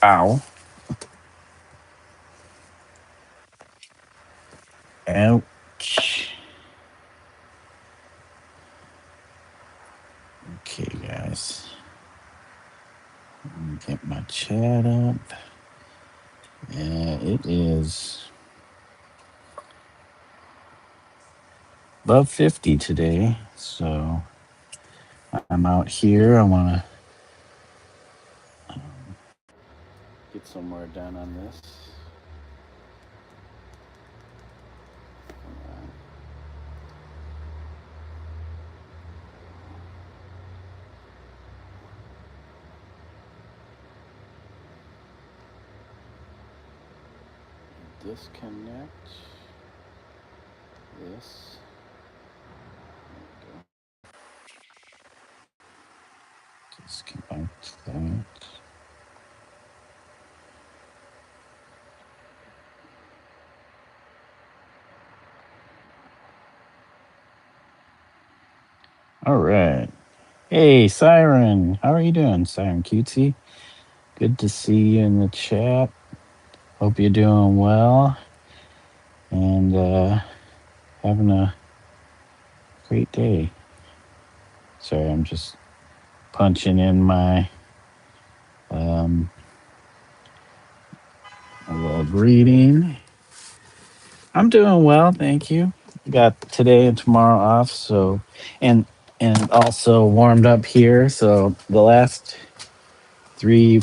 Ow. Ouch. Okay, guys. Let me get my chat up. Yeah, it is above 50 today, so I'm out here. I want to get some more done on this. Disconnect this. Disconnect that. All right. Hey, Siren. How are you doing, Siren Cutesy? Good to see you in the chat. Hope you're doing well and having a great day. Sorry, I'm just punching in my greeting. I'm doing well, thank you. Got today and tomorrow off, so and also warmed up here. So the last 3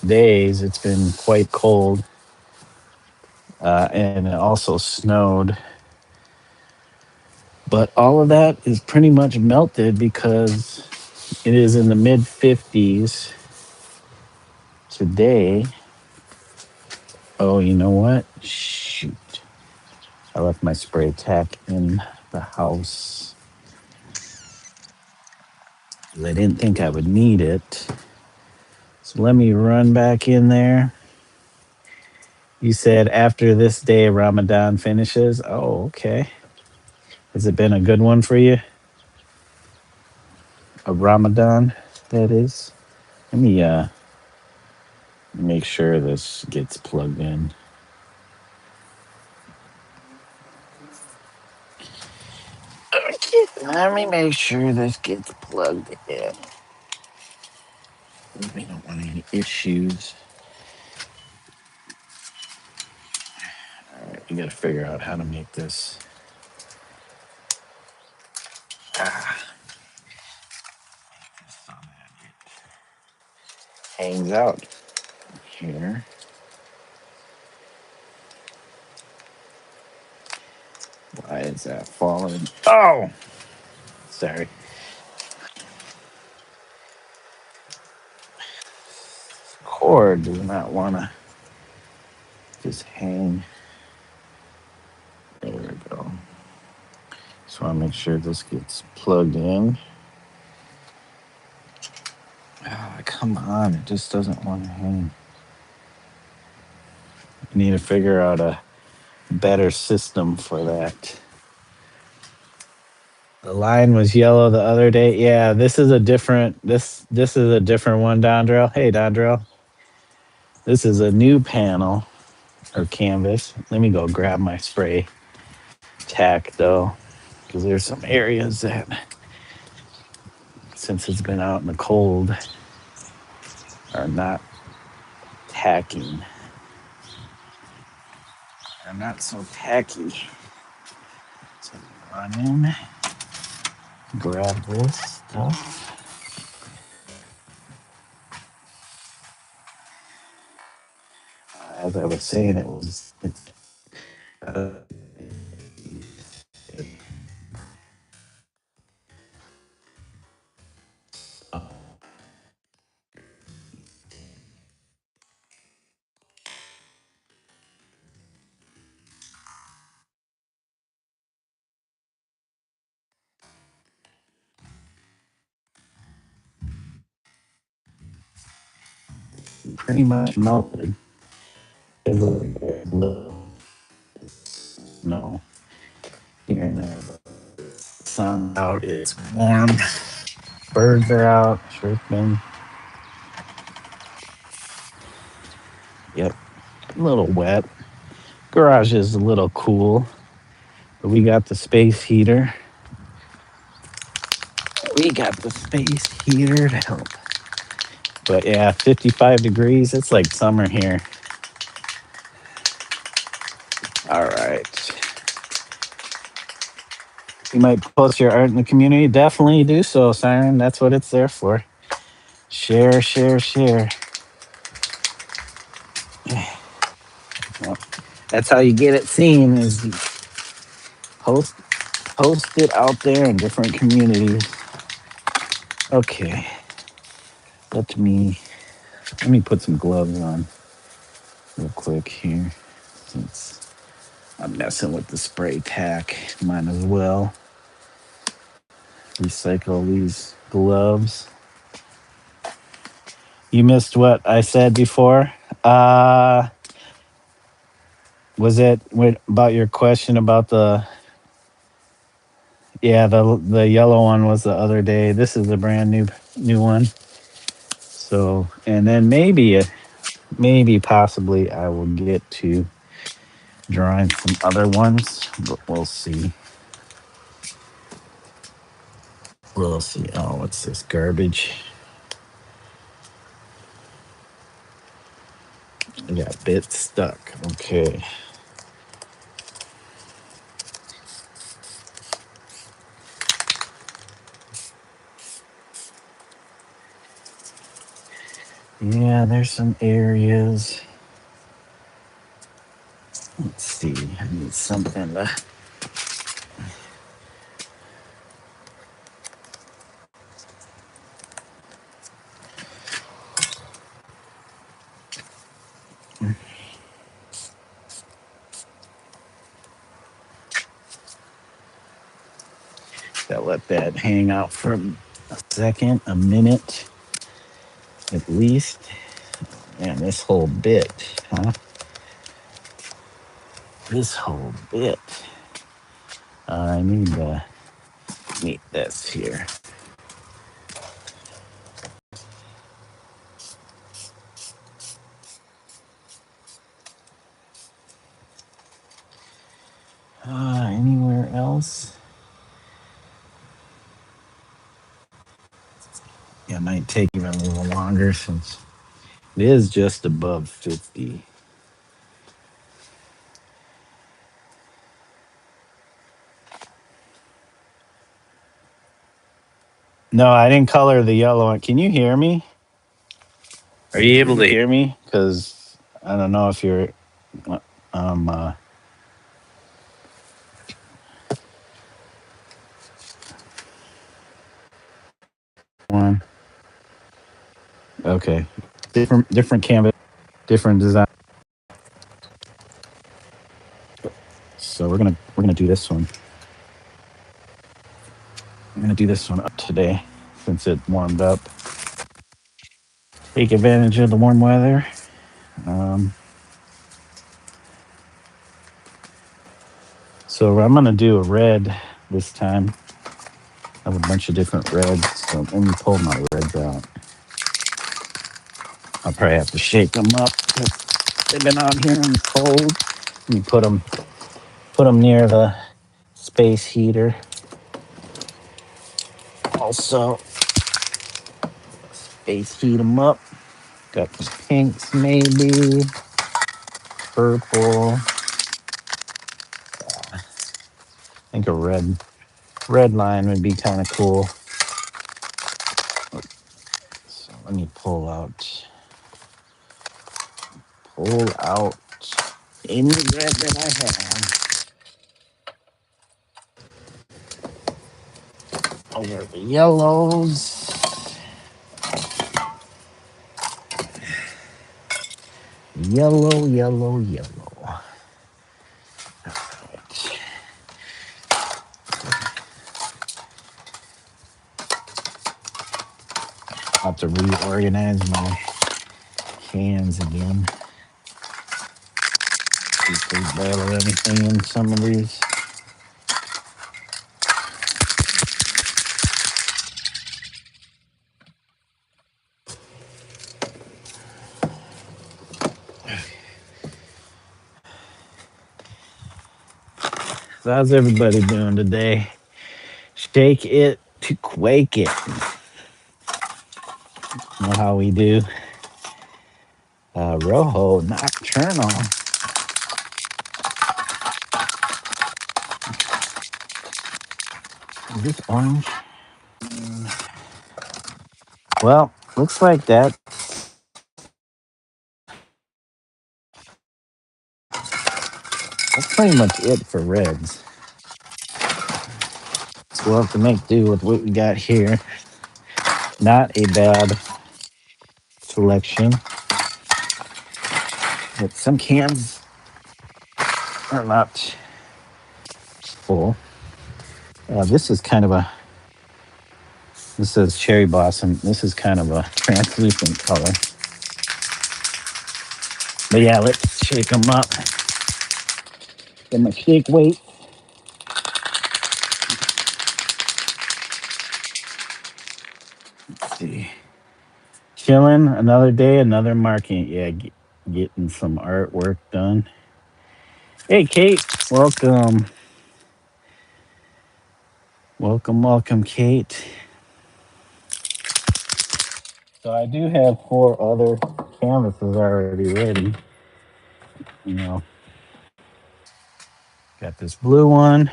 days it's been quite cold, and it also snowed. But all of that is pretty much melted because it is in the mid 50s today. Oh, you know what? Shoot. I left my spray tack in the house. I didn't think I would need it. So let me run back in there. You said after this day, Ramadan finishes. Oh, okay. Has it been a good one for you? A Ramadan, that is. Let me make sure this gets plugged in. Okay, let me make sure this gets plugged in. We don't want any issues. All right, you got to figure out how to make this. So that it hangs out here. Why is that falling? Oh, sorry. Cord does not want to just hang. There we go. Just want to make sure this gets plugged in. Oh, come on, it just doesn't want to hang. I need to figure out a better system for that. The line was yellow the other day. Yeah, this is a different this is a different one, Dondrell. Hey, Dondrell. This is a new panel or canvas. Let me go grab my spray tack though, because there's some areas that, since it's been out in the cold, are not tacking. They're not so tacky. So run in, grab this stuff. As I was saying, it's pretty much melted. No, here and there. Sun out, it's warm. Birds are out, chirping. Yep, a little wet. Garage is a little cool, but we got the space heater. We got the space heater to help. But yeah, 55 degrees. It's like summer here. All right. You might post your art in the community. Definitely do so, Siren. That's what it's there for. Share, share, share. Well, that's how you get it seen is you post it out there in different communities. Okay. Let me put some gloves on real quick here since I'm messing with the spray tack. Might as well recycle these gloves. You missed what I said before. Was it about your question about the? Yeah, the yellow one was the other day. This is a brand new one. So, and then maybe possibly I will get to drawing some other ones, but we'll see. We'll see. Oh, what's this garbage? I got bits stuck. Okay. Yeah, there's some areas. Let's see. I need something to. Gotta let that hang out for a second, a minute at least. Man, this whole bit, huh? This whole bit. I need to meet this here. Anywhere else? Yeah, it might take even a little longer since it is just above 50. No, I didn't color the yellow one. Can you hear me? Are you able to hear me? Because I don't know if you're um one. Okay. Different canvas, different design. So we're gonna do this one. I'm gonna do this one up today since it warmed up. Take advantage of the warm weather. So I'm gonna do a red this time. I have a bunch of different reds. So let me pull my reds out. I'll probably have to shake them up. They've been out here in the cold. Let me put them near the space heater. Also, space heat them up. Got the pinks maybe, purple. I think a red line would be kind of cool. So let me pull out any red that I have. Over the yellows. Yellow, yellow, yellow. All right. I'll have to reorganize my cans again. See if there's barely anything in some of these. So how's everybody doing today? Shake it to quake it. You know how we do. Rojo Nocturnal. Is this orange? Well, looks like that's pretty much it for reds. So we'll have to make do with what we got here. Not a bad selection. But some cans are not full. This is kind of a, this says Cherry Blossom. This is kind of a translucent color. But yeah, let's shake them up. Get my shake weight. Let's see. Chilling, another day, another market. Yeah, getting some artwork done. Hey, Kate, welcome. Welcome, Kate. So I do have 4 other canvases already ready. You know, got this blue one,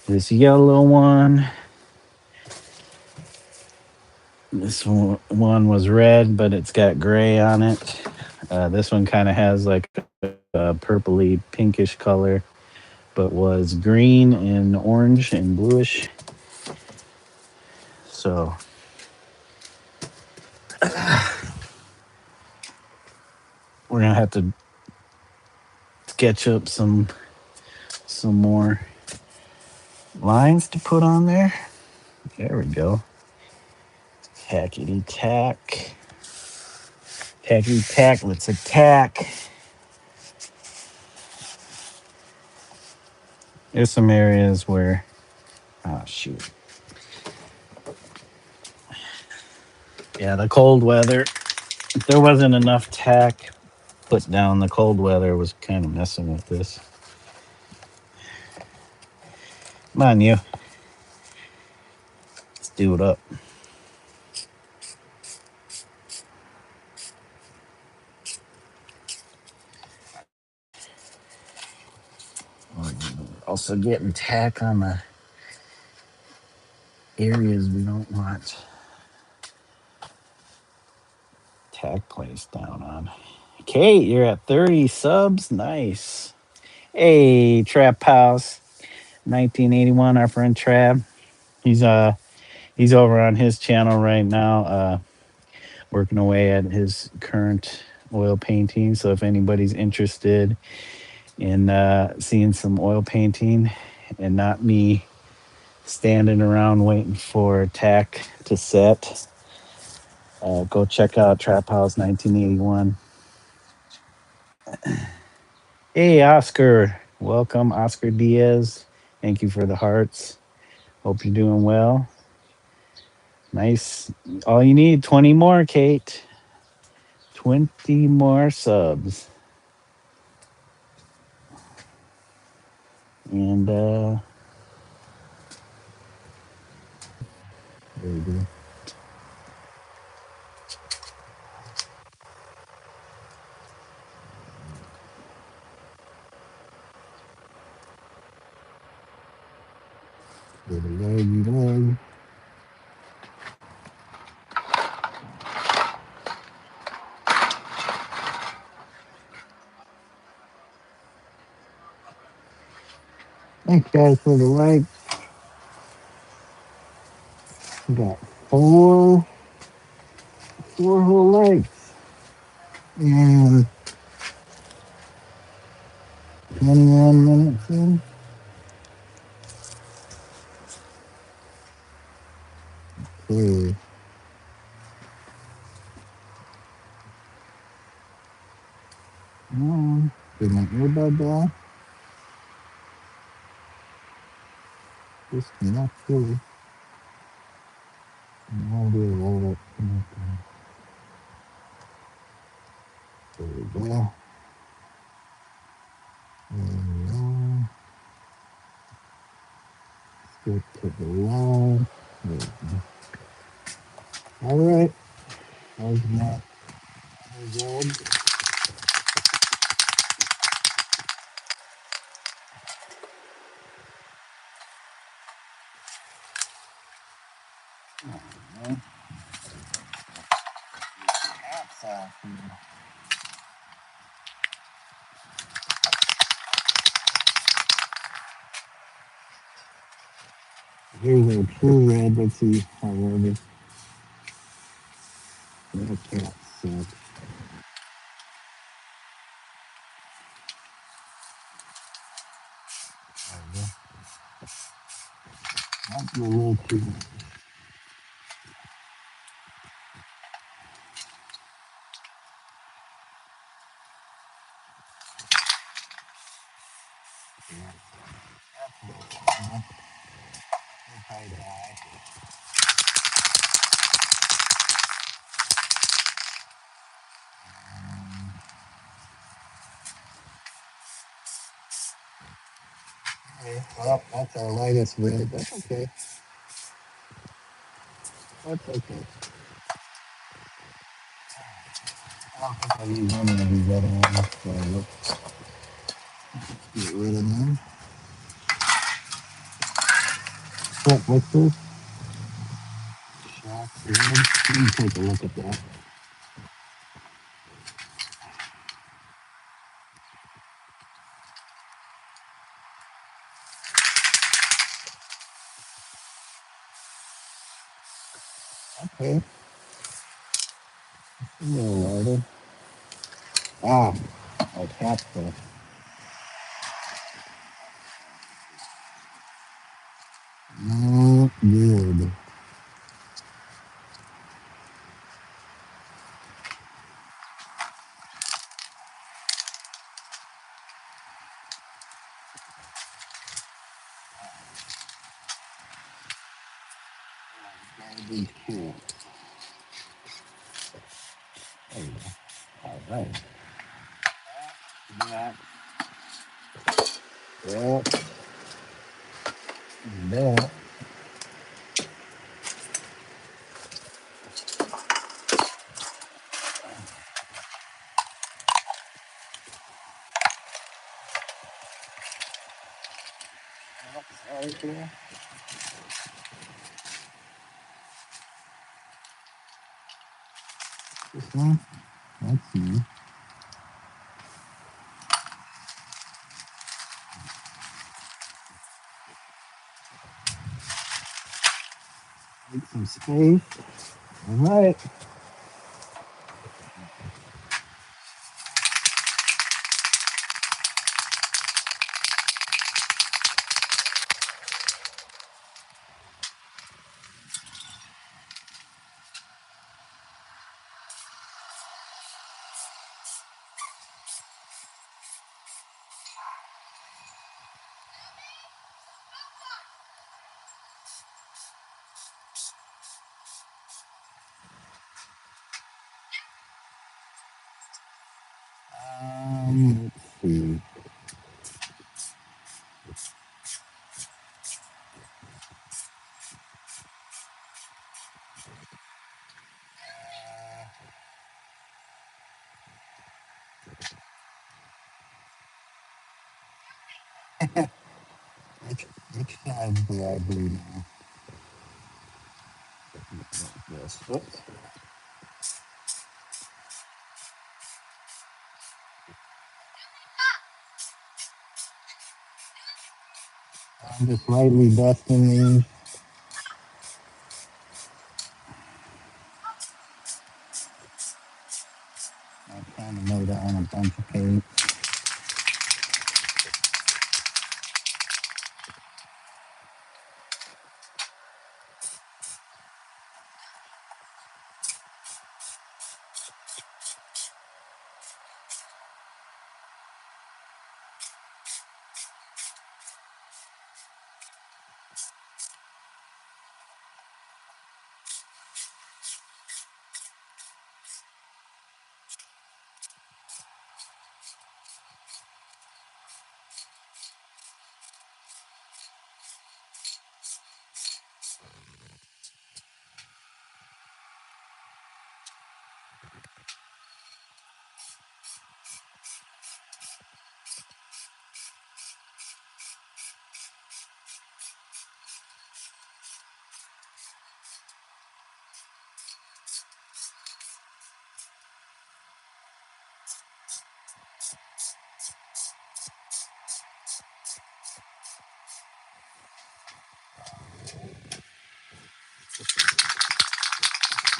this yellow one. This one was red, but it's got gray on it. This one kind of has like a purpley pinkish color, but was green and orange and bluish. So we're gonna have to sketch up some more lines to put on there. There we go. Tackety tack. Tackety tack, let's attack. There's some areas where, oh shoot. Yeah, the cold weather, if there wasn't enough tack put down, the cold weather was kind of messing with this. Come on, you. Let's do it up. Also getting tack on the areas we don't want tack placed down on. Kate, you're at 30 subs. Nice. Hey, Trap House, 1981. Our friend Trap. He's over on his channel right now, working away at his current oil painting. So if anybody's interested in seeing some oil painting and not me standing around waiting for tack to set, go check out Trap House 1981. Hey, Oscar. Welcome, Oscar Diaz. Thank you for the hearts. Hope you're doing well. Nice. All you need, 20 more, Kate. 20 more subs. And there we go. Thanks, guys, for the like. We got four whole likes. And 21 minutes in. Okay. Did my earbud die? This is not silly. I'll do a roll up. There we go. There we go. it to the wall. There we go. All right. There's my wood. Here's a true red. Let's see, however, that cat sucks. That's a little too much. Okay, well, that's our lightest red. That's okay. That's okay. I don't think I'll use any of these other ones, so let's get rid of them. What's this? Shock red. Let me take a look at that. Okay, a little lighter. Ah, like half the. Not good. Garbage can. There you go. All right. That. That. And that. Right there. This one. That's me. Make some space. All right. Let's see. Which side do I do now? This. Oops. I'm just lightly dusting these. I kind of made it on a bunch of paint.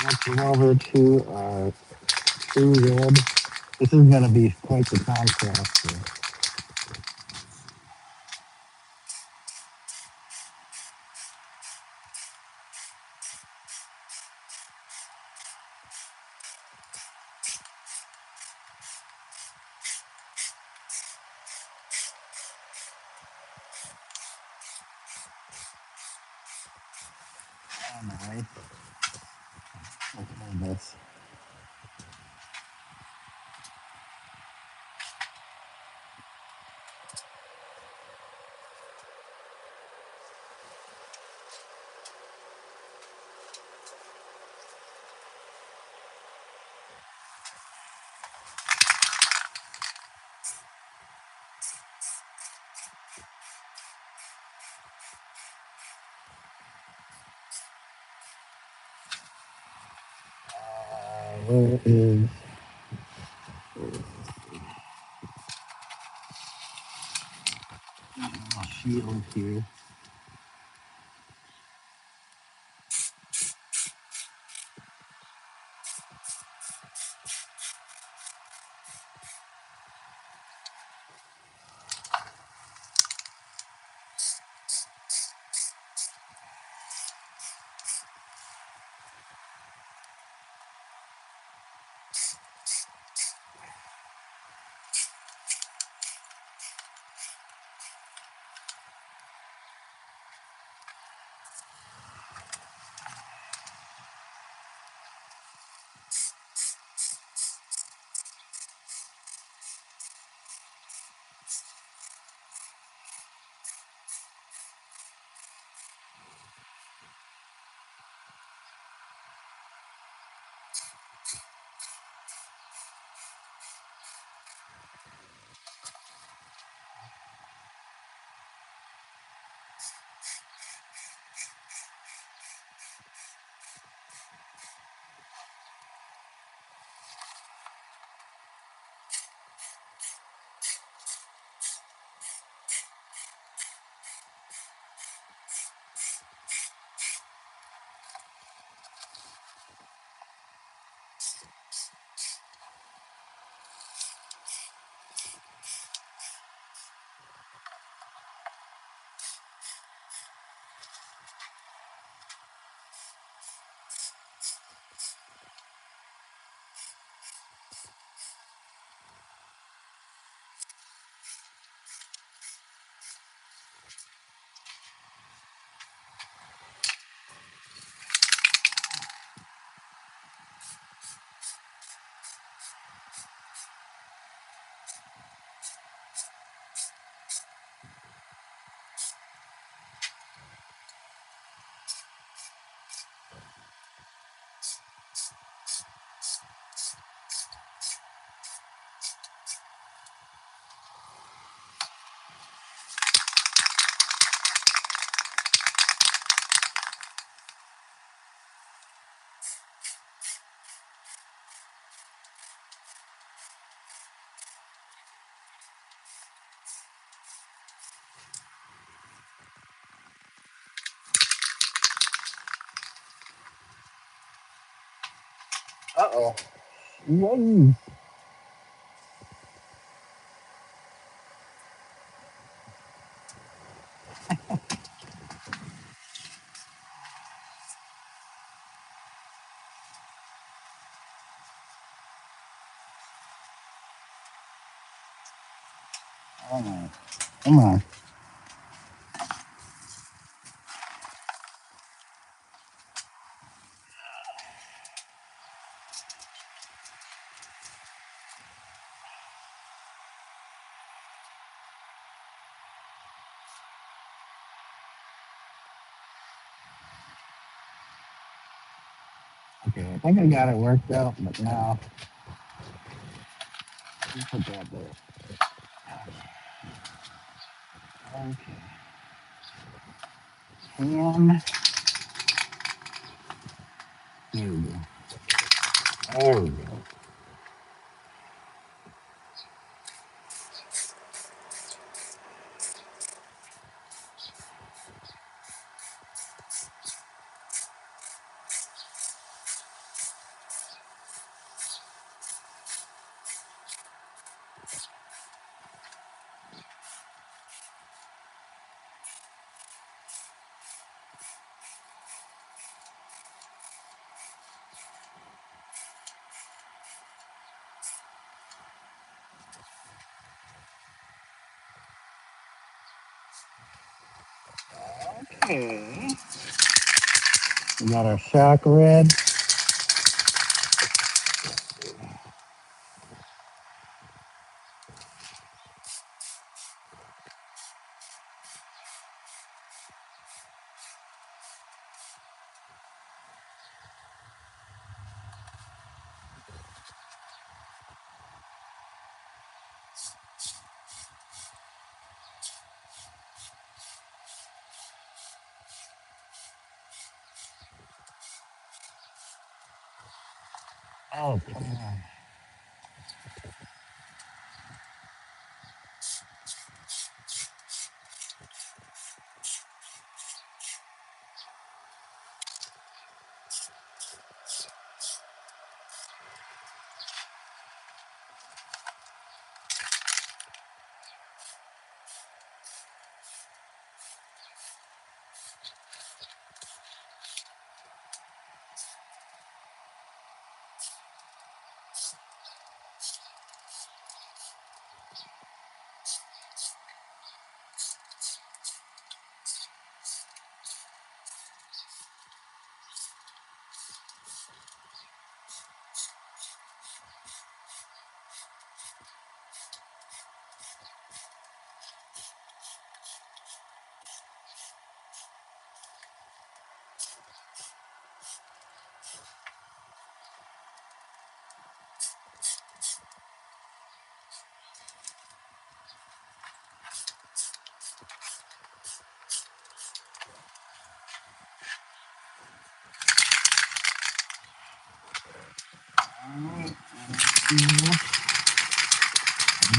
Let's come over to our true red. This is going to be quite the contrast here. Anyway, let's move this. Where is my shield here? Uh-oh. Yay. All right. Come on. Okay, I think I got it worked out, but now let's put that there. Okay. And there we go. There we go. Okay. We got our shock red. Oh, come on.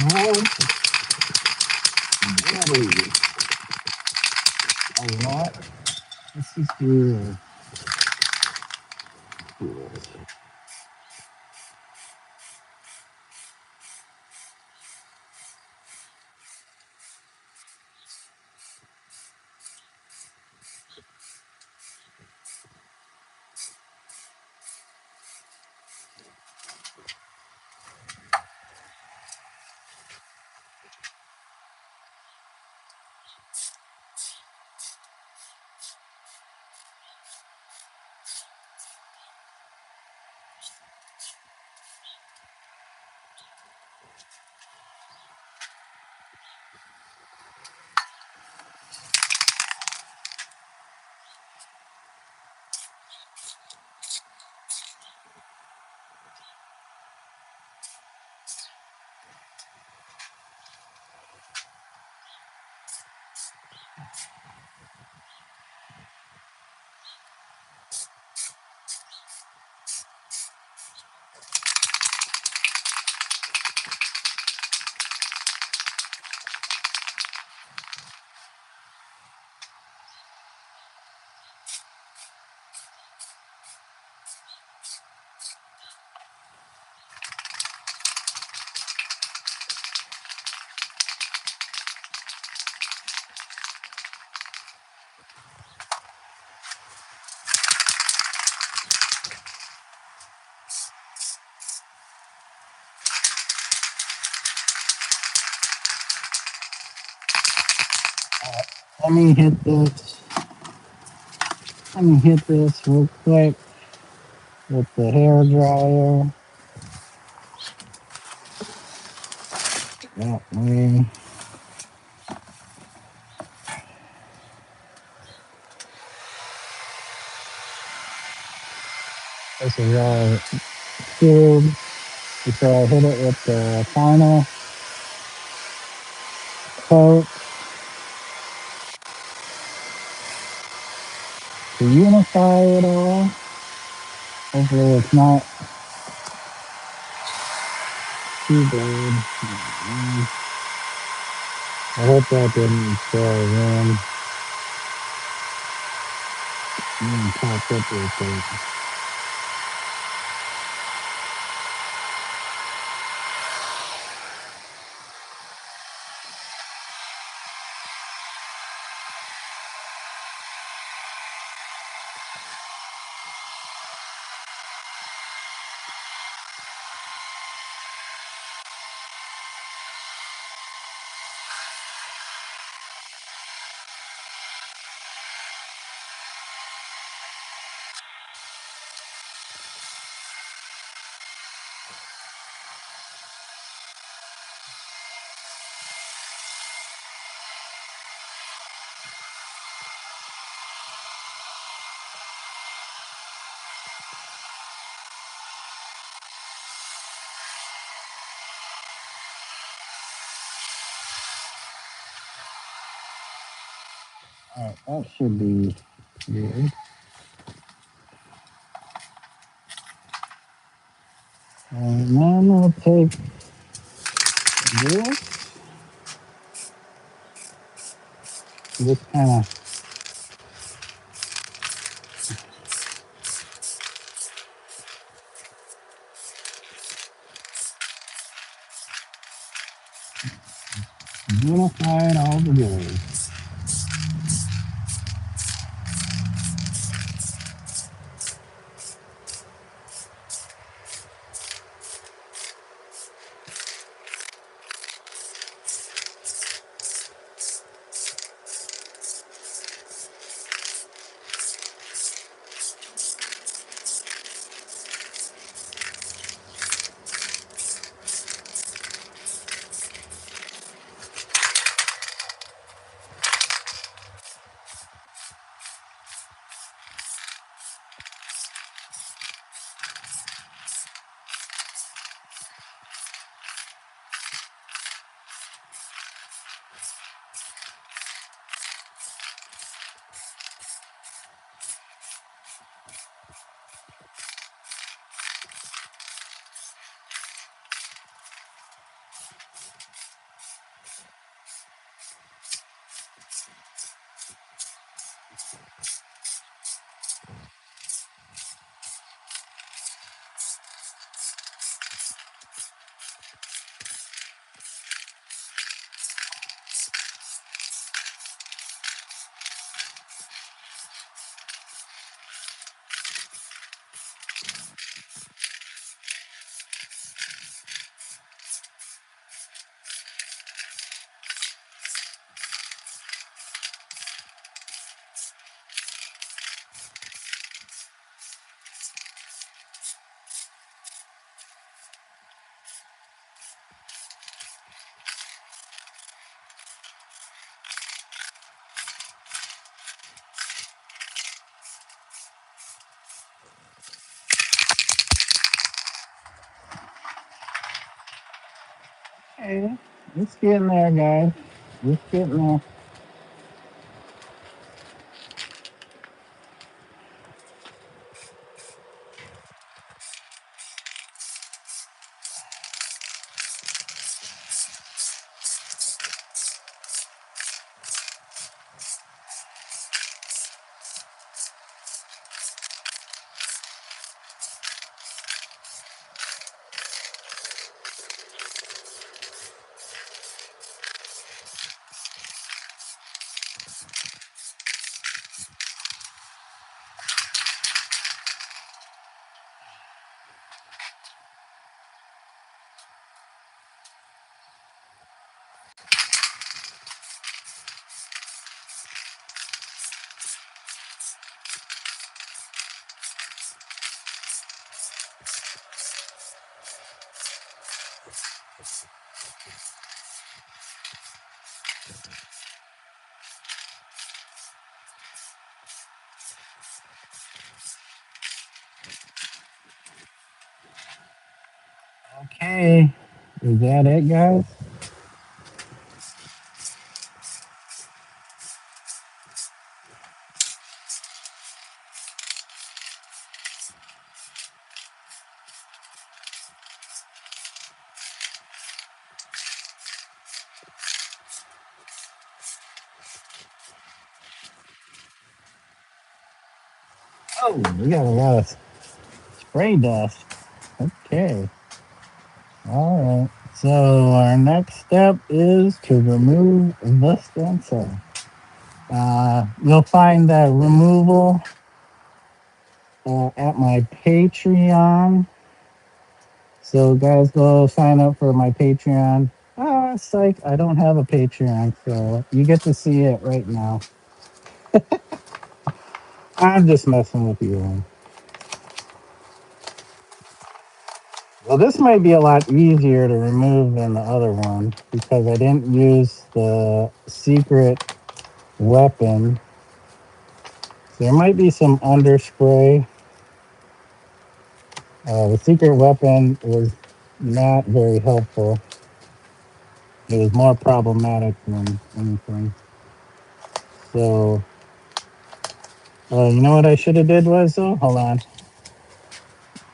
No, buddy. A lot. This is good. Let me hit this. Let me hit this real quick with the hair dryer. That way. This is all cured before I hit it with the final coat to unify it all. Hopefully it's not too bad. I hope that didn't fall in. Popped up real quick. Alright, that should be good. And then we'll take this kind of unify it all together. Hey, it's getting there, guys. It's getting there. Okay, is that it, guys? Oh, we got a lot of spray dust. Okay, all right. So our next step is to remove the stencil. You'll find that removal at my Patreon. So guys, go sign up for my Patreon. Ah, psych, I don't have a Patreon, so you get to see it right now. I'm just messing with you. Well, this might be a lot easier to remove than the other one because I didn't use the secret weapon. There might be some underspray. The secret weapon was not very helpful. It was more problematic than anything. So, you know what I should have did was though? Hold on.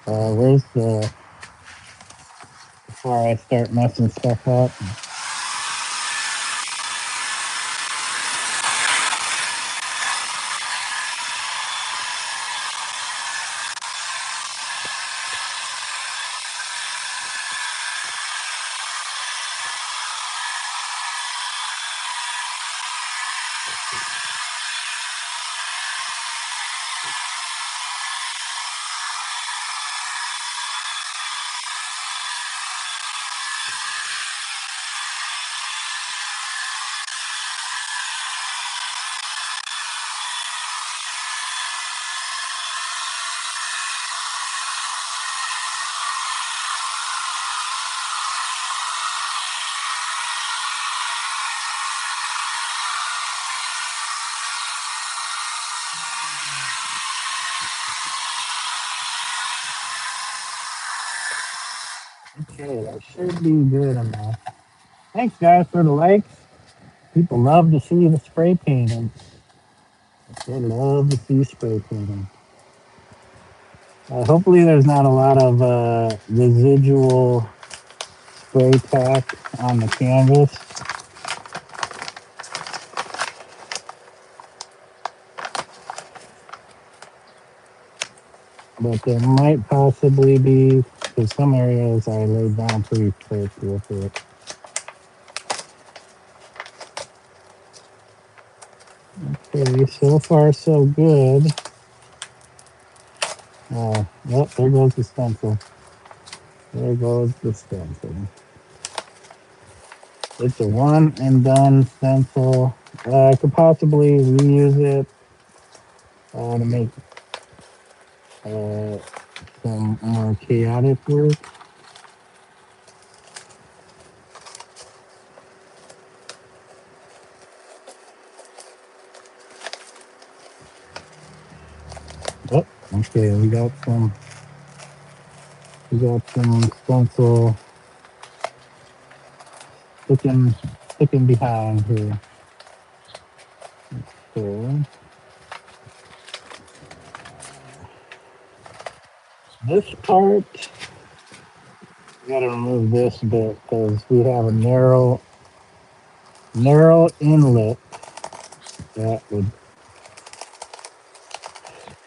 Where's the before I start messing stuff up? Okay, that should be good enough. Thanks guys for the likes. People love to see the spray painting. They love to see spray painting. Hopefully there's not a lot of residual spray pack on the canvas. But there might possibly be, because some areas I laid down pretty thick with it. Okay, so far so good. Yep, there goes the stencil. There goes the stencil. It's a one and done stencil. I could possibly reuse it to make some more chaotic work. Oh, okay, we got some stencil sticking behind here. So this part, we gotta remove this bit because we have a narrow inlet that would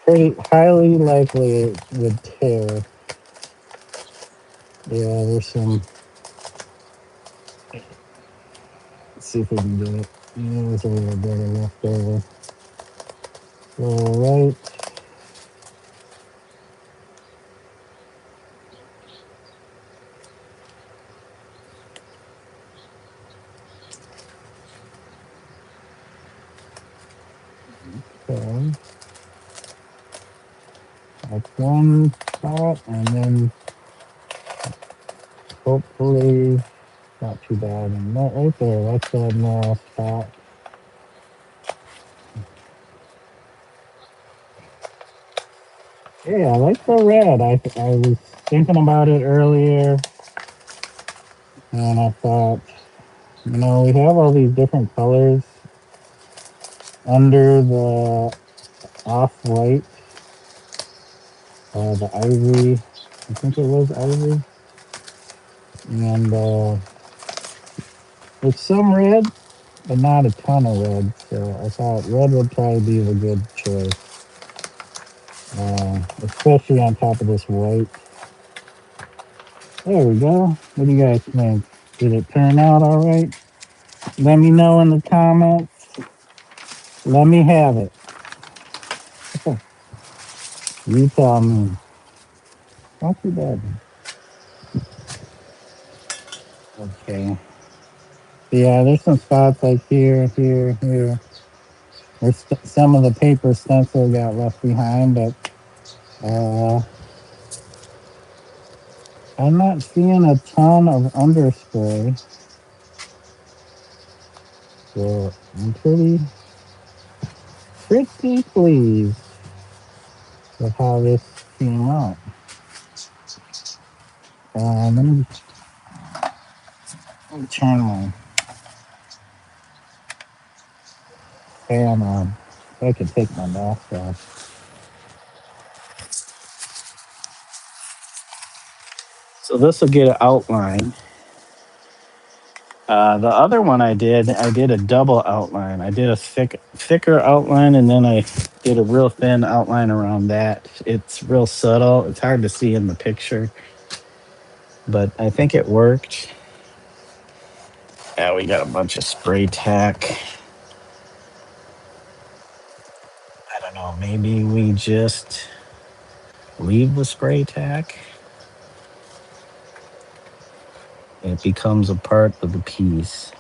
pretty highly likely it would tear. Yeah, there's some. Let's see if we can do it. Yeah, there's a little bit of left over. All right. Okay. That's one spot, and then hopefully not too bad. And right there, that's that narrow spot. Yeah, I like the red. I was thinking about it earlier, and I thought, we have all these different colors under the off-white, the ivory. I think it was ivory, and with some red, but not a ton of red. So I thought red would probably be the good choice, especially on top of this white. There we go. What do you guys think? Did it turn out all right? Let me know in the comments. Let me have it. You tell me. Not too bad. Okay. Yeah, there's some spots like here, here, here. There's some of the paper stencil got left behind, but I'm not seeing a ton of underspray. So I'm pretty pleased with how this came out. Let me turn my fan on. I can take my mask off. So this will get an outline. The other one I did a double outline. I did a thicker outline, and then I did a real thin outline around that. It's real subtle. It's hard to see in the picture, but I think it worked. Yeah, we got a bunch of spray tack. I don't know. Maybe we just leave the spray tack. It becomes a part of the piece.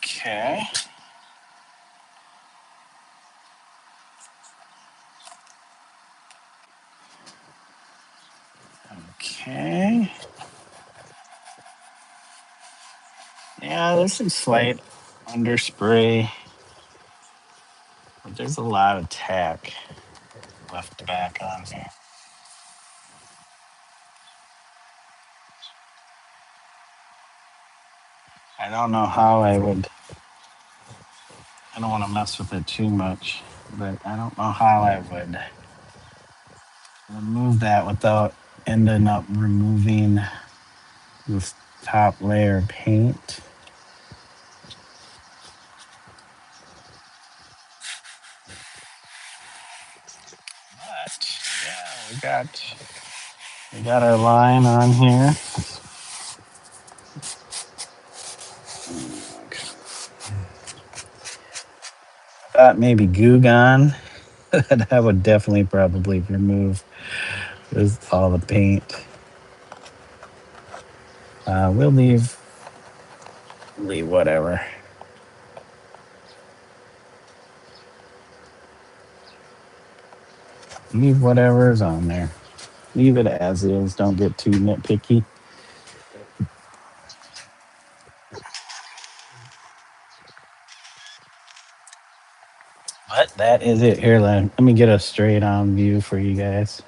Okay. Okay. Yeah, there's some slight underspray, but there's a lot of tack left back on here. I don't know how I would. I don't want to mess with it too much, but I don't know how I would remove that without ending up removing this top layer of paint. But yeah, we got our line on here. Thought maybe Goo Gone. That would definitely probably remove all the paint. We'll leave whatever. Leave whatever's on there. Leave it as is. Don't get too nitpicky. But that is it. Here, let me get a straight on view for you guys.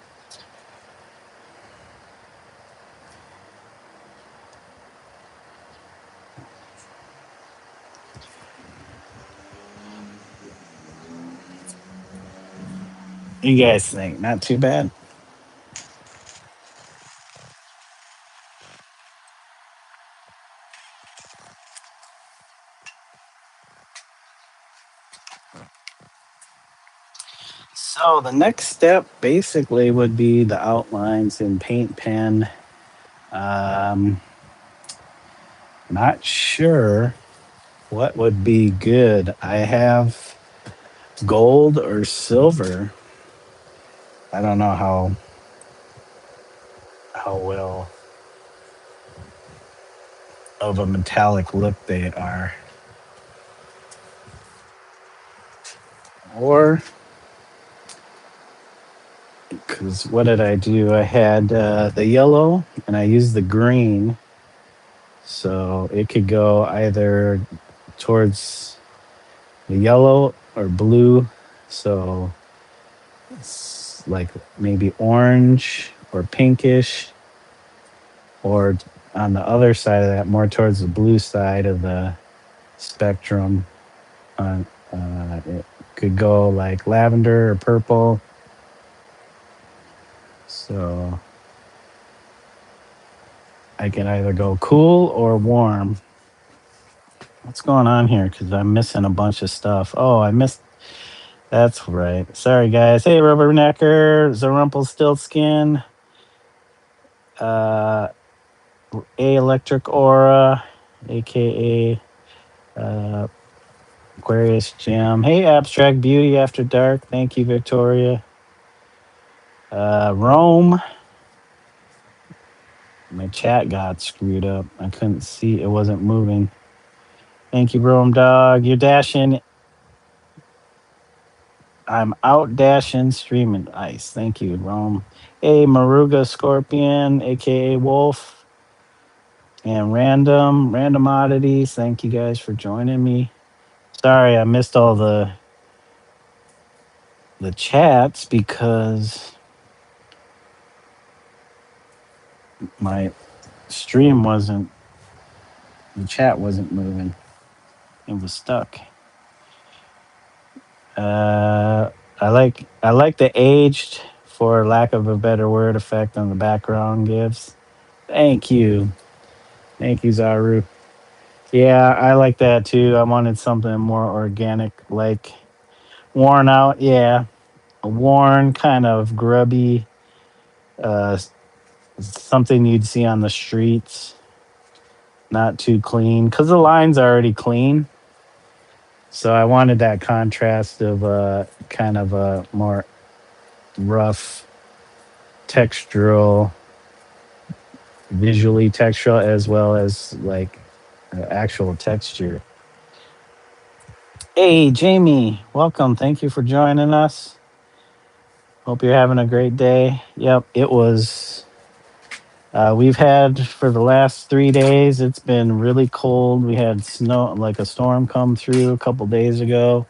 You guys think not too bad? So the next step basically would be the outlines in paint pen. Um, Not sure what would be good. I have gold or silver. I don't know how well of a metallic look they are. Or because what did I do? I had the yellow and I used the green, so it could go either towards the yellow or blue. So it's like maybe orange or pinkish, or on the other side of that, more towards the blue side of the spectrum. It could go like lavender or purple. So I can either go cool or warm. What's going on here? Because I'm missing a bunch of stuff. Oh, I missed. That's right. Sorry, guys. Hey, Rubbernecker, Zarumpelstiltskin, uh, A Electric Aura, aka uh, Aquarius Gem. Hey, Abstract Beauty After Dark. Thank you, Victoria. Rome. My chat got screwed up. I couldn't see. It wasn't moving. Thank you, Rome Dog. You're dashing. I'm out dashing streaming ice. Thank you, Rome. Hey, Maruga Scorpion, aka Wolf, and Random Oddities. Thank you guys for joining me. Sorry, I missed all the chats because my stream wasn't. The chat wasn't moving. It was stuck. I like the aged, for lack of a better word, effect on the background gives. Thank you. Thank you, Zaru. Yeah, I like that too. I wanted something more organic, like worn out. Yeah, a worn, kind of grubby, uh, something you'd see on the streets. Not too clean, because the line's already clean. So I wanted that contrast of kind of a more rough, textural, visually textural, as well as like actual texture. Hey, Jamie, welcome. Thank you for joining us. Hope you're having a great day. Yep, it was. We've had for the last 3 days, it's been really cold. We had snow, like a storm come through a couple days ago.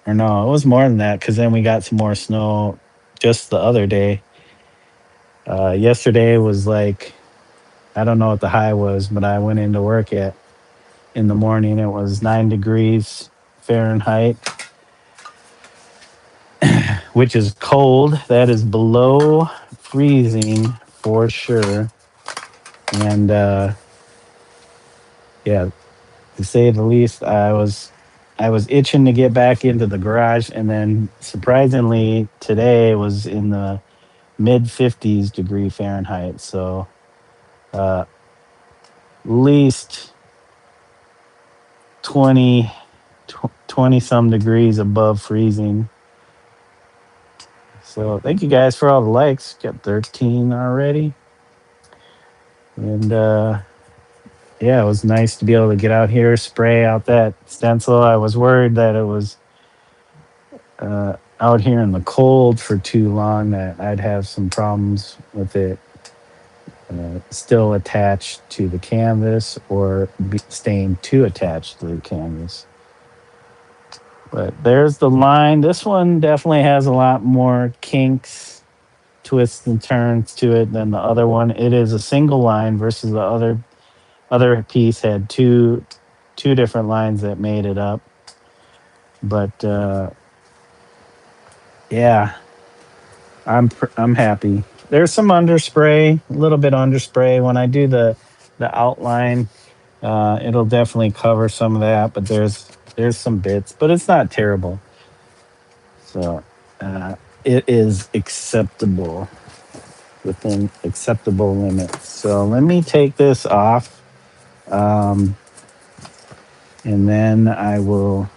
Or no, it was more than that because then we got some more snow just the other day. Yesterday was like, I don't know what the high was, but I went into work at in the morning. It was 9 degrees Fahrenheit, which is cold. That is below freezing for sure. And yeah, to say the least, I was itching to get back into the garage, and then surprisingly today was in the mid 50s degree Fahrenheit. So uh, least 20 20 some degrees above freezing. So thank you guys for all the likes. Got 13 already. And yeah, it was nice to be able to get out here, spray out that stencil. I was worried that it was out here in the cold for too long, that I'd have some problems with it still attached to the canvas or staying too attached to the canvas. But there's the line. This one definitely has a lot more kinks, twists and turns to it than the other one. It is a single line versus the other piece had two different lines that made it up. But yeah, I'm happy. There's some underspray, a little bit underspray when I do the outline. It'll definitely cover some of that, but there's some bits, but it's not terrible. So uh, it is acceptable, within acceptable limits. So let me take this off, um, and then I will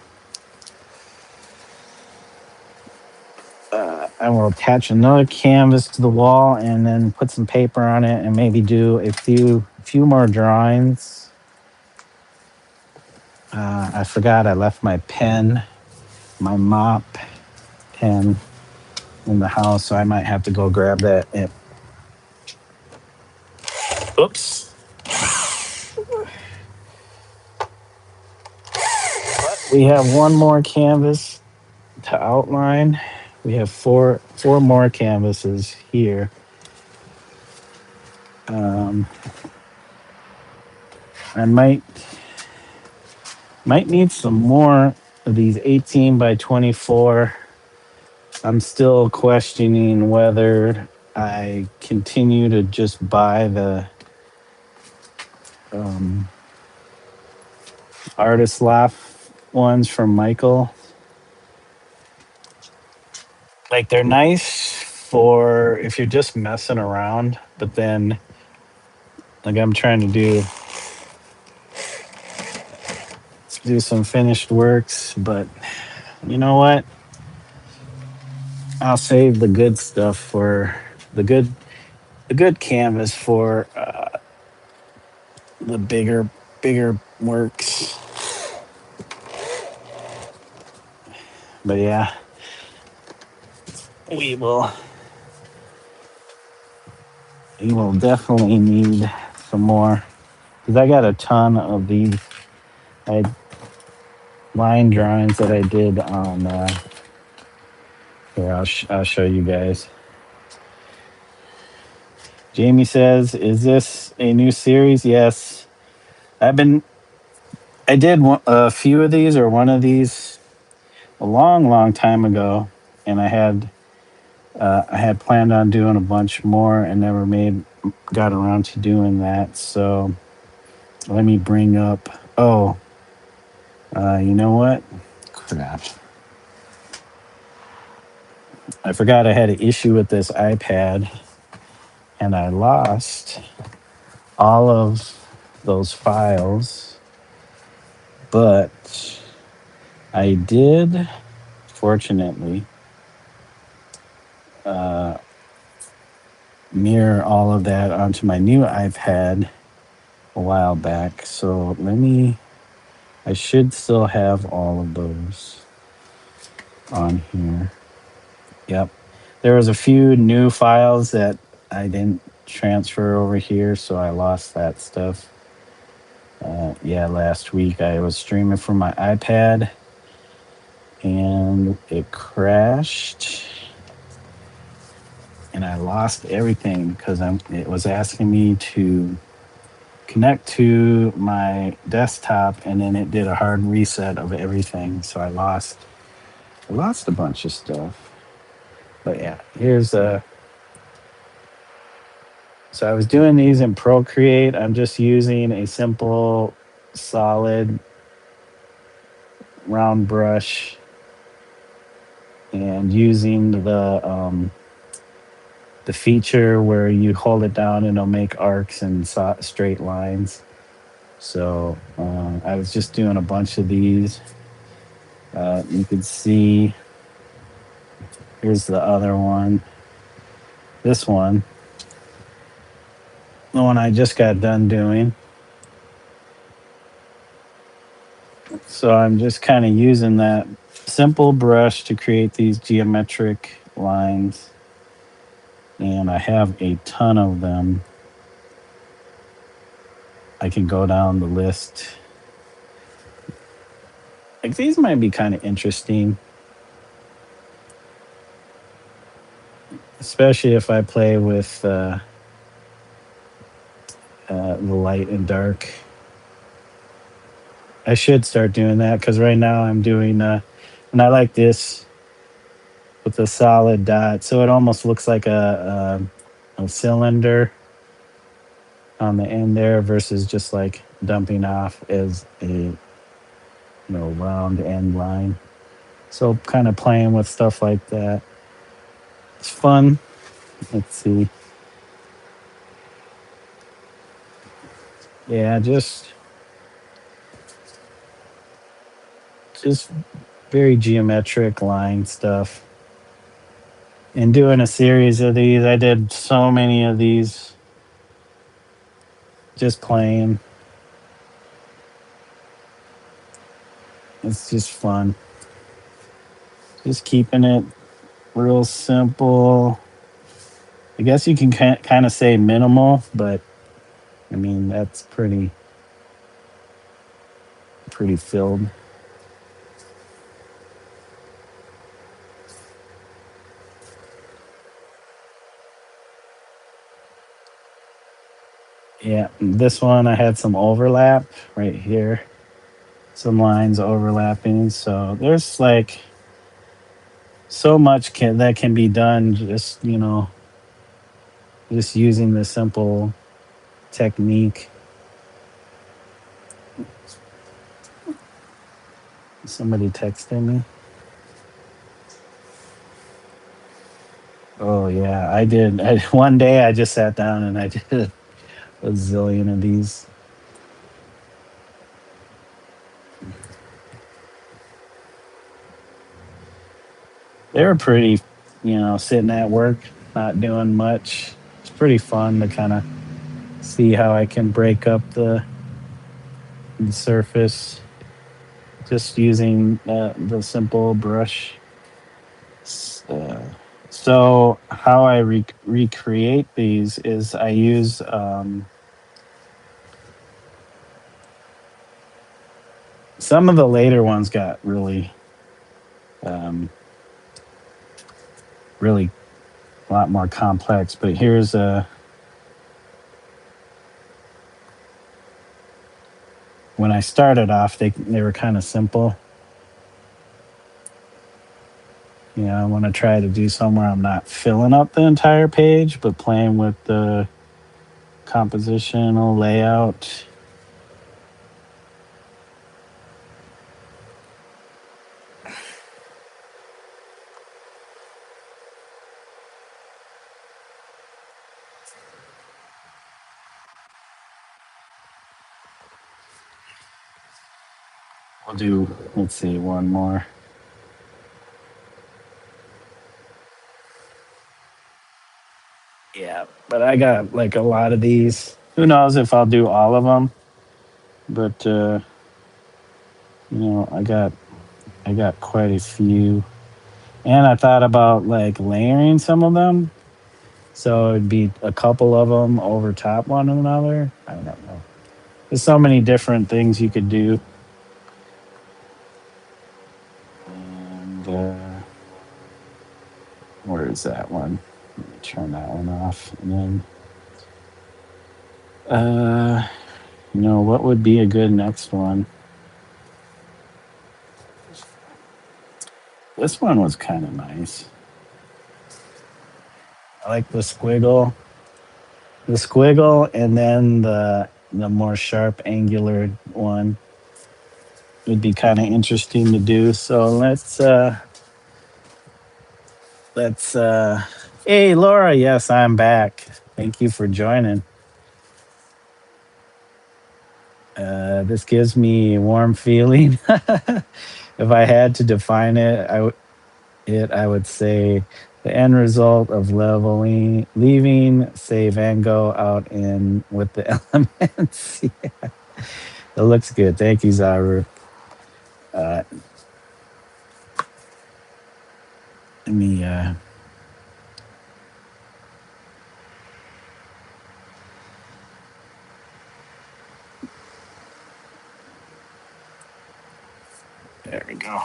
attach another canvas to the wall, and then put some paper on it, and maybe do a few more drawings. I forgot I left my pen, my mop pen in the house, so I might have to go grab that. Oops. We have one more canvas to outline. We have four more canvases here. Um, I might need some more of these 18 by 24. I'm still questioning whether I continue to just buy um, artist loft ones from Michael. Like they're nice for if you're just messing around, but then like I'm trying to do some finished works, but you know what? I'll save the good stuff for the good the good canvas for the bigger works. But yeah, we will we will definitely need some more because I got a ton of these. I line drawings that I did on. Here, I'll show you guys. Jamie says, "Is this a new series?" Yes, I've been. I did a few of these or one of these a long time ago, and I had planned on doing a bunch more and never got around to doing that. So let me bring up. Oh, you know what? Crap! I forgot I had an issue with this iPad, and I lost all of those files, but I did, fortunately, uh, mirror all of that onto my new iPad a while back. So I should still have all of those on here. Yep. There was a few new files that I didn't transfer over here, so I lost that stuff. Yeah, last week I was streaming from my iPad and it crashed and I lost everything because it was asking me to connect to my desktop and then it did a hard reset of everything. So I lost a bunch of stuff. But yeah, here's a so I was doing these in Procreate. I'm just using a simple solid round brush and using the feature where you hold it down and it'll make arcs and straight lines. So I was just doing a bunch of these. You can see here's the other one. This one, the one I just got done doing. So I'm just kind of using that simple brush to create these geometric lines. And I have a ton of them. I can go down the list. Like these might be kind of interesting, especially if I play with the light and dark. I should start doing that because right now I'm doing, and I like this with a solid dot, so it almost looks like a cylinder on the end there versus just like dumping off as a round end line. So kind of playing with stuff like that. It's fun. Let's see. Yeah, just very geometric line stuff. And doing a series of these, I did so many of these just playing. It's just fun. Just keeping it real simple. I guess you can kind of say minimal, but I mean that's pretty filled. Yeah, this one I had some overlap right here, some lines overlapping. So there's like so much that can be done just using the simple technique. Somebody texting me. Oh yeah, I did. One day I just sat down and I did a zillion of these. They were pretty, sitting at work, not doing much. It's pretty fun to kind of see how I can break up the surface just using the simple brush. Uh, so how I recreate these is I use some of the later ones got um, really a lot more complex. But here's a when I started off, they were kind of simple. I want to try to do somewhere I'm not filling up the entire page, but playing with the compositional layout. We'll do, let's see, one more. Yeah, but I got like a lot of these. Who knows if I'll do all of them? But I got quite a few, and I thought about like layering some of them, so it'd be a couple of them over top one another. I don't know. There's so many different things you could do, and where is that one? Let me turn that one off, and then what would be a good next one? This one was kind of nice. I like the squiggle, and then the more sharp angular one would be kind of interesting to do. So let's hey Laura, yes, I'm back. Thank you for joining. This gives me a warm feeling. If I had to define it, I would say the end result of leaving, say Van Gogh out in with the elements. Yeah, it looks good. Thank you, Zaru. Uh, let me. There we go.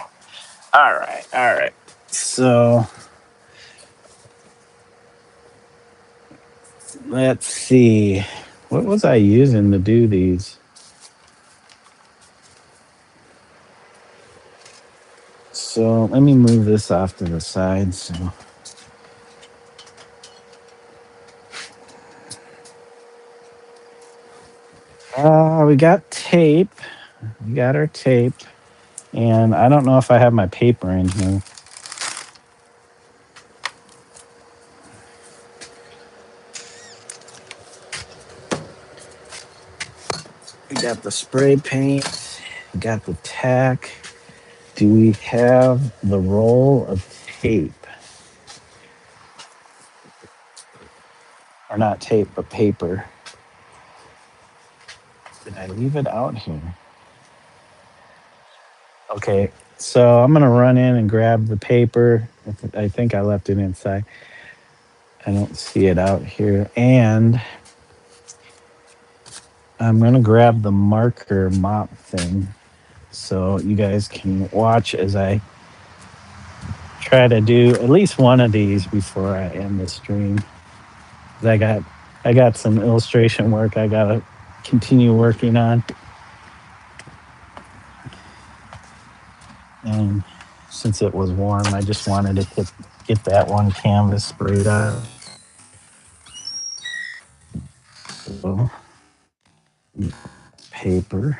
All right, all right. So let's see. What was I using to do these? So let me move this off to the side. So we got tape. We got our tape, and I don't know if I have my paper in here. We got the spray paint. We got the tack. Do we have the roll of tape? Or not tape, but paper. Did I leave it out here? Okay, so I'm gonna run in and grab the paper. I think I left it inside. I don't see it out here. And I'm gonna grab the marker mop thing so you guys can watch as I try to do at least one of these before I end the stream. I got some illustration work I gotta continue working on. And since it was warm, I just wanted to get that one canvas sprayed on. So, paper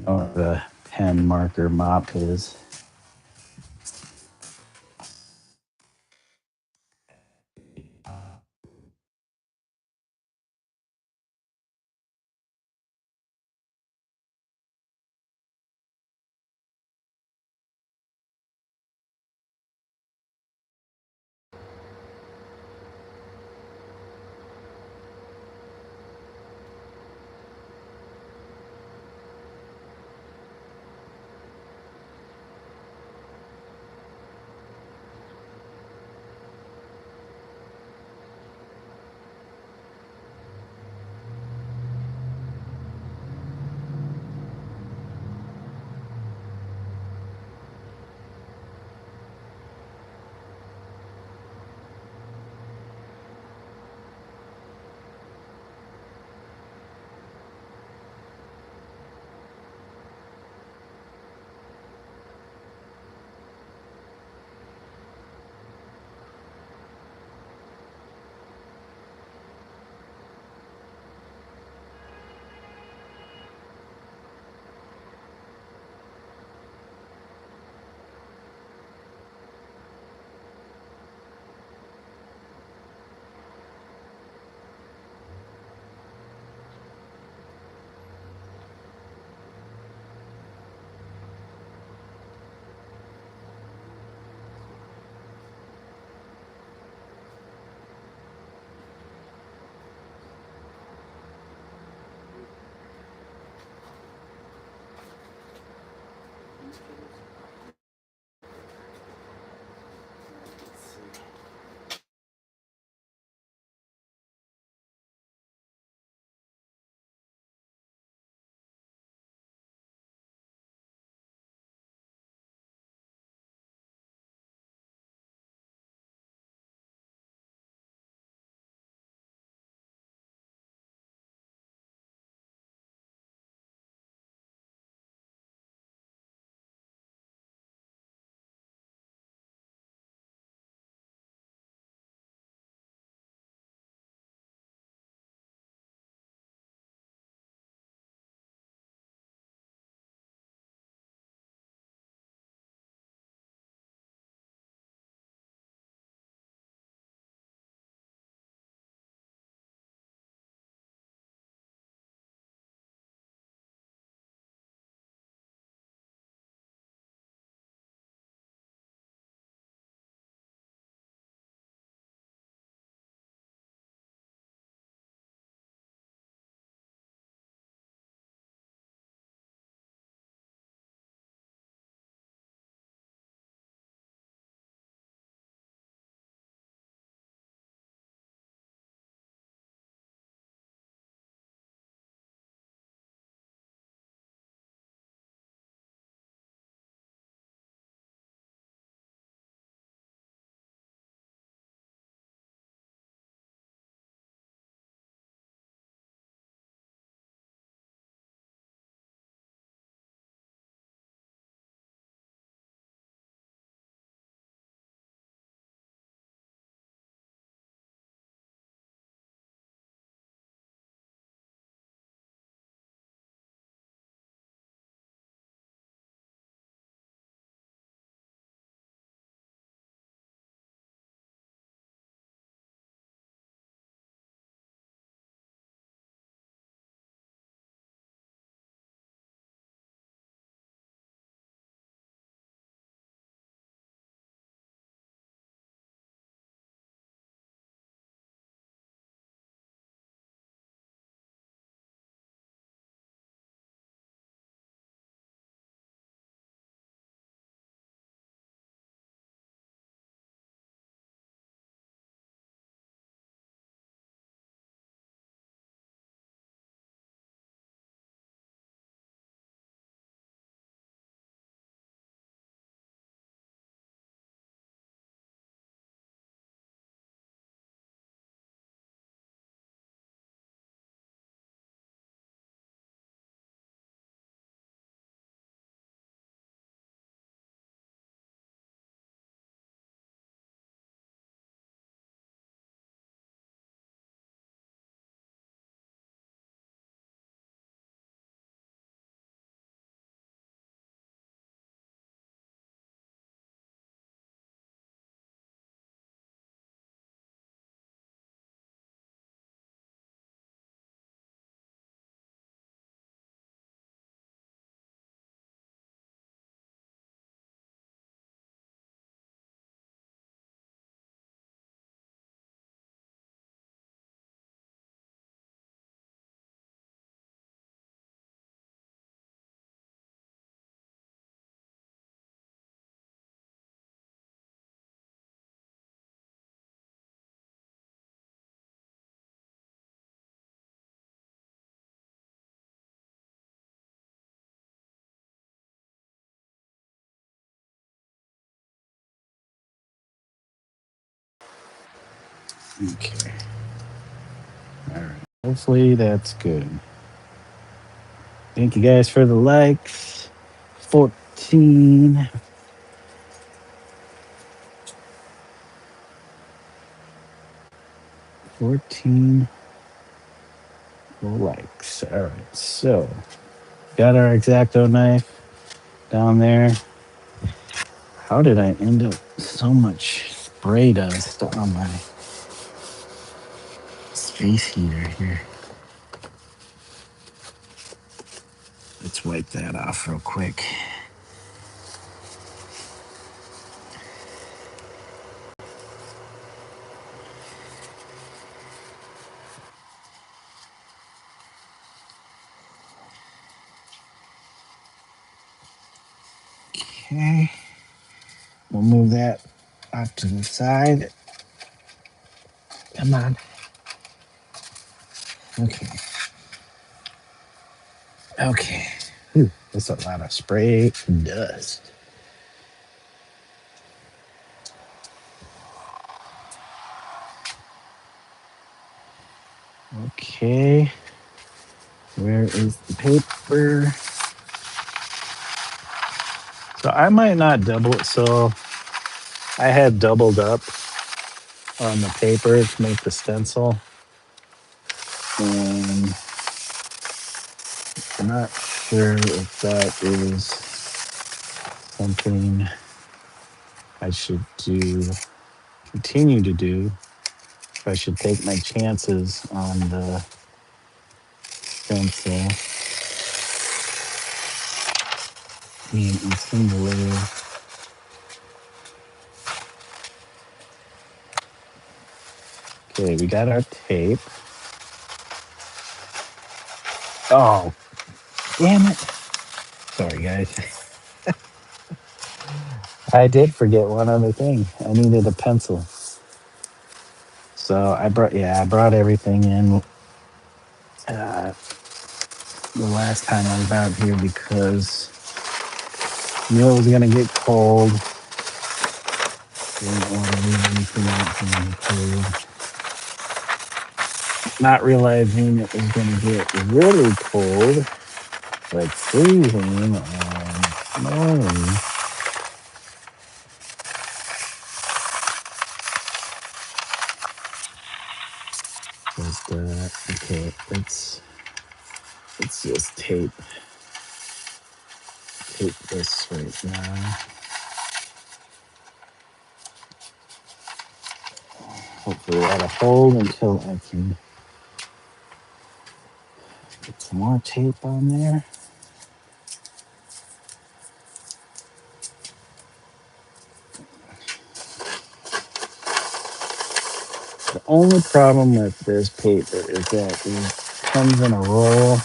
or the pen marker mop is. Okay. All right. Hopefully that's good. Thank you guys for the likes. 14. 14 likes. All right. So, got our X-Acto knife down there. How did I end up so much spray dust on my space heater here? Let's wipe that off real quick. Okay. We'll move that off to the side. Come on. Okay. Okay. Whew, that's a lot of spray dust. Okay. Where is the paper? So I might not double it. So I had doubled up on the paper to make the stencil. And I'm not sure if that is something I should continue to do. If I should take my chances on the stencil being a single layer. Okay, we got our tape. Oh, damn it. Sorry, guys. I did forget one other thing. I needed a pencil. So I brought everything in the last time I was out here because knew it was gonna get cold. Didn't want to leave anything out here in the cold. Not realizing it was gonna get really cold, like freezing and snowing. Okay, let's just tape this right now. Hopefully that'll hold until I can get some more tape on there. The only problem with this paper is that it comes in a roll.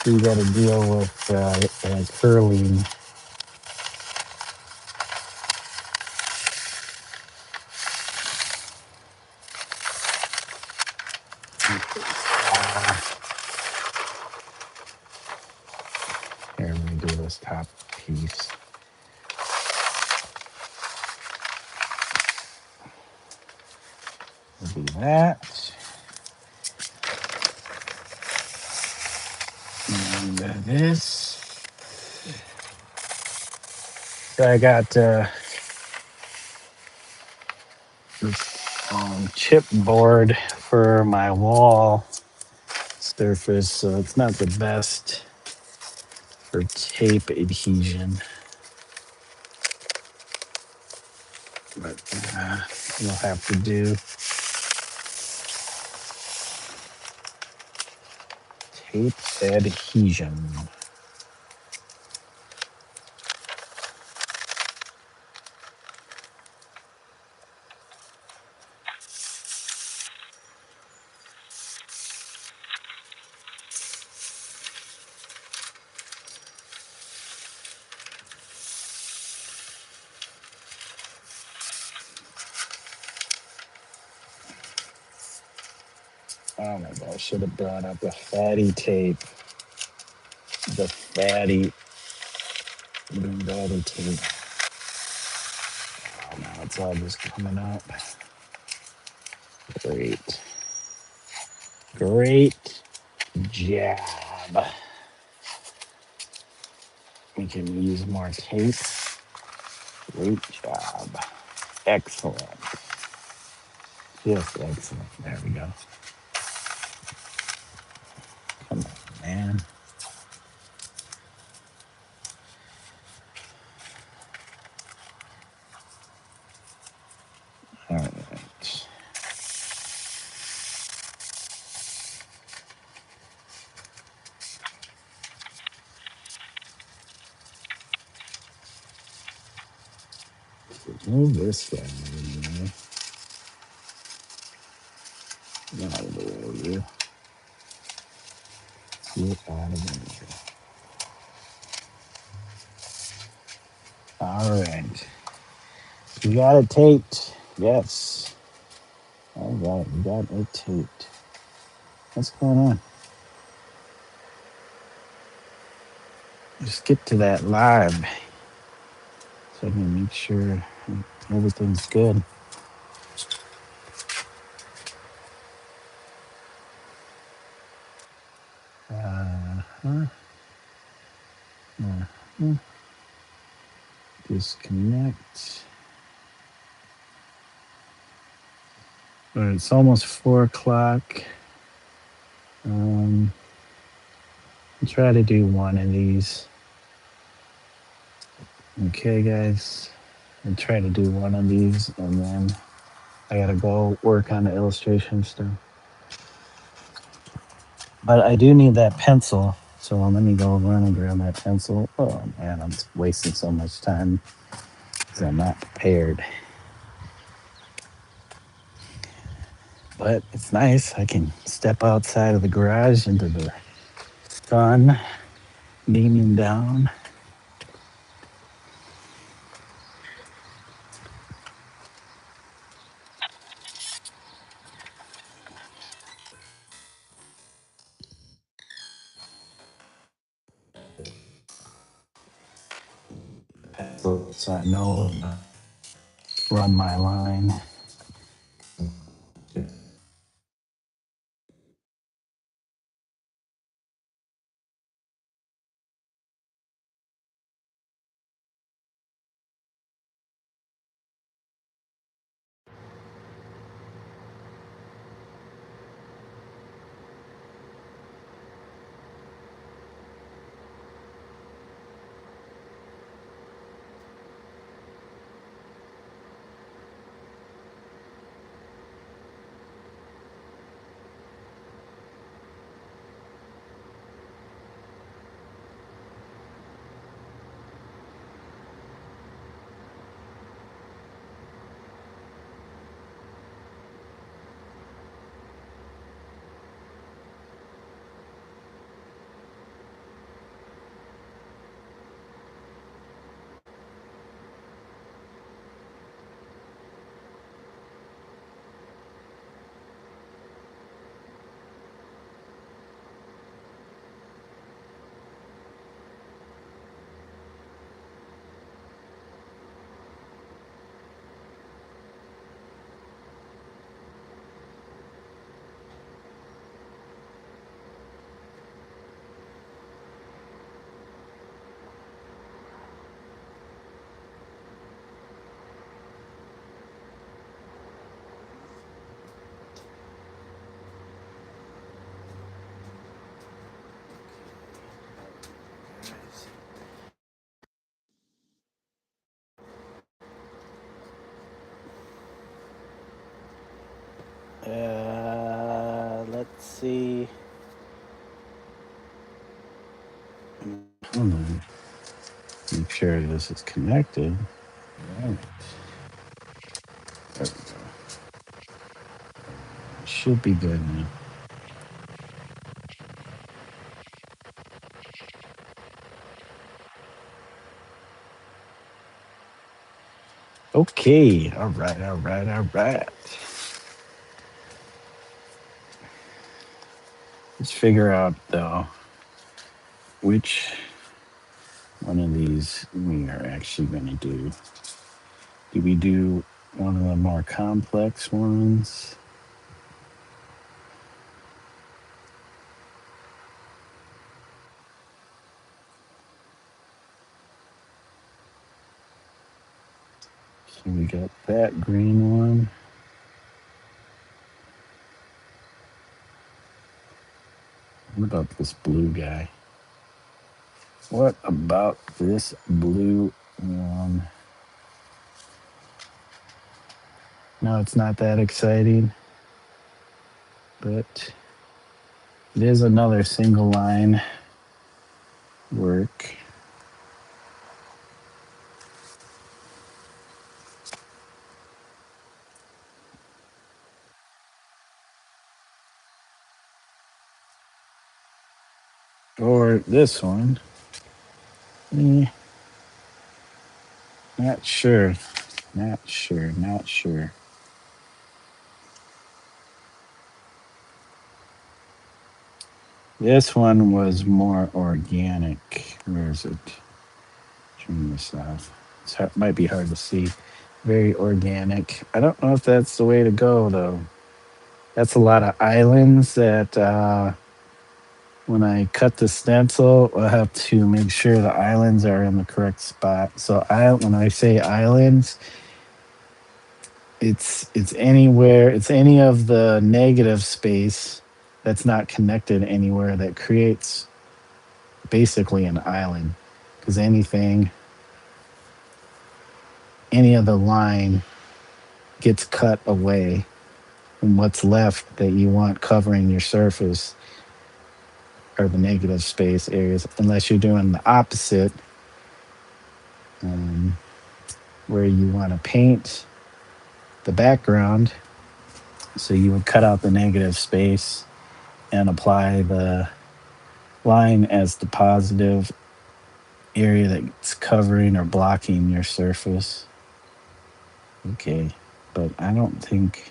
So you got to deal with curling. Here, let me do this top piece. We'll do that. And this. So I got this chipboard for my wall surface, so it's not the best for tape adhesion. But you'll have to do. Tape adhesion. Oh my god, I should have brought up the fatty tape. The fatty tape. Oh, now it's all just coming up. Great. Great job. We can use more tape. Great job. Excellent. Just excellent. There we go. Come on, man. All right. Move this guy. Get out of the way, you. Get out of the way. All right. You got it taped. Yes. All right. You got it taped. What's going on? Just get to that live so I can make sure everything's good. Uh-huh. Uh-huh. Disconnect. All right, it's almost 4 o'clock. I'll try to do one of these. Okay, guys. I'll try to do one of these, and then I gotta go work on the illustration stuff. But I do need that pencil, so let me go run and grab that pencil. Oh man, I'm wasting so much time because I'm not prepared. But it's nice. I can step outside of the garage into the sun beaming down. So I know run my line. Let's see. Make sure this is connected. Right. There we go. Should be good now. Okay. All right. All right. All right. Let's figure out though which one of these we are actually going to do. Do we do one of the more complex ones? So we got that green one. What about this blue guy? What about this blue one? No, it's not that exciting, but it is another single line work. Or this one. Not sure. Not sure. Not sure. This one was more organic. Where is it? Turn this off. It might be hard to see. Very organic. I don't know if that's the way to go, though. That's a lot of islands that when I cut the stencil, I'll have to make sure the islands are in the correct spot. So when I say islands, it's anywhere, it's any of the negative space that's not connected anywhere that creates basically an island. Because any of the line gets cut away, and what's left that you want covering your surface are the negative space areas, unless you're doing the opposite, um, where you want to paint the background. So you would cut out the negative space and apply the line as the positive area that's covering or blocking your surface. Okay, but I don't think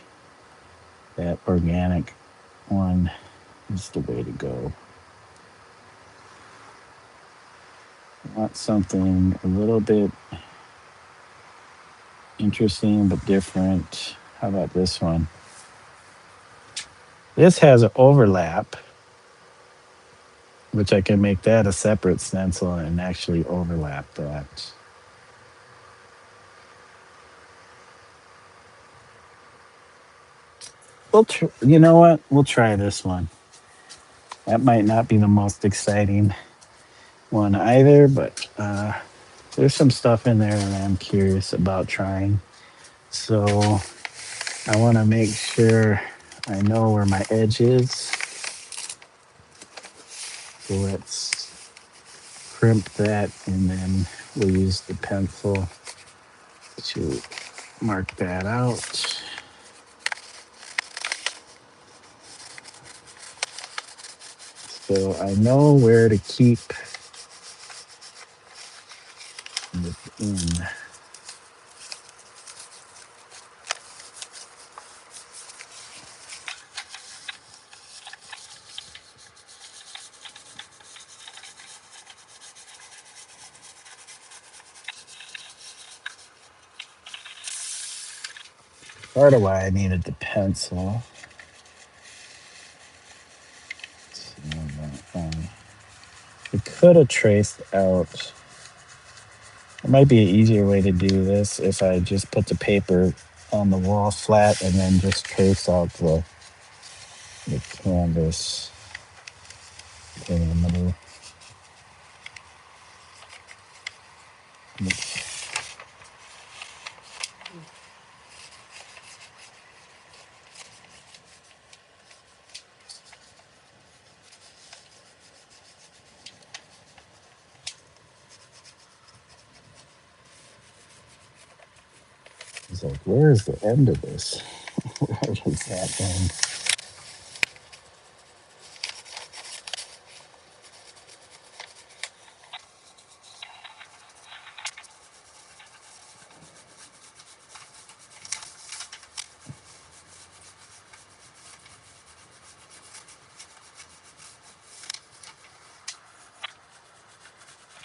that organic one is the way to go. I want something a little bit interesting but different. How about this one? This has an overlap, which I can make that a separate stencil and actually overlap that. You know what? We'll try this one. That might not be the most exciting one either, but there's some stuff in there that I'm curious about trying. So I want to make sure I know where my edge is. So let's crimp that, and then we'll use the pencil to mark that out. So I know where to keep within. Part of why I needed the pencil. I could have traced out. It might be an easier way to do this if I just put the paper on the wall flat and then just trace out the canvas in the middle. It's like, where is the end of this? Where does that end?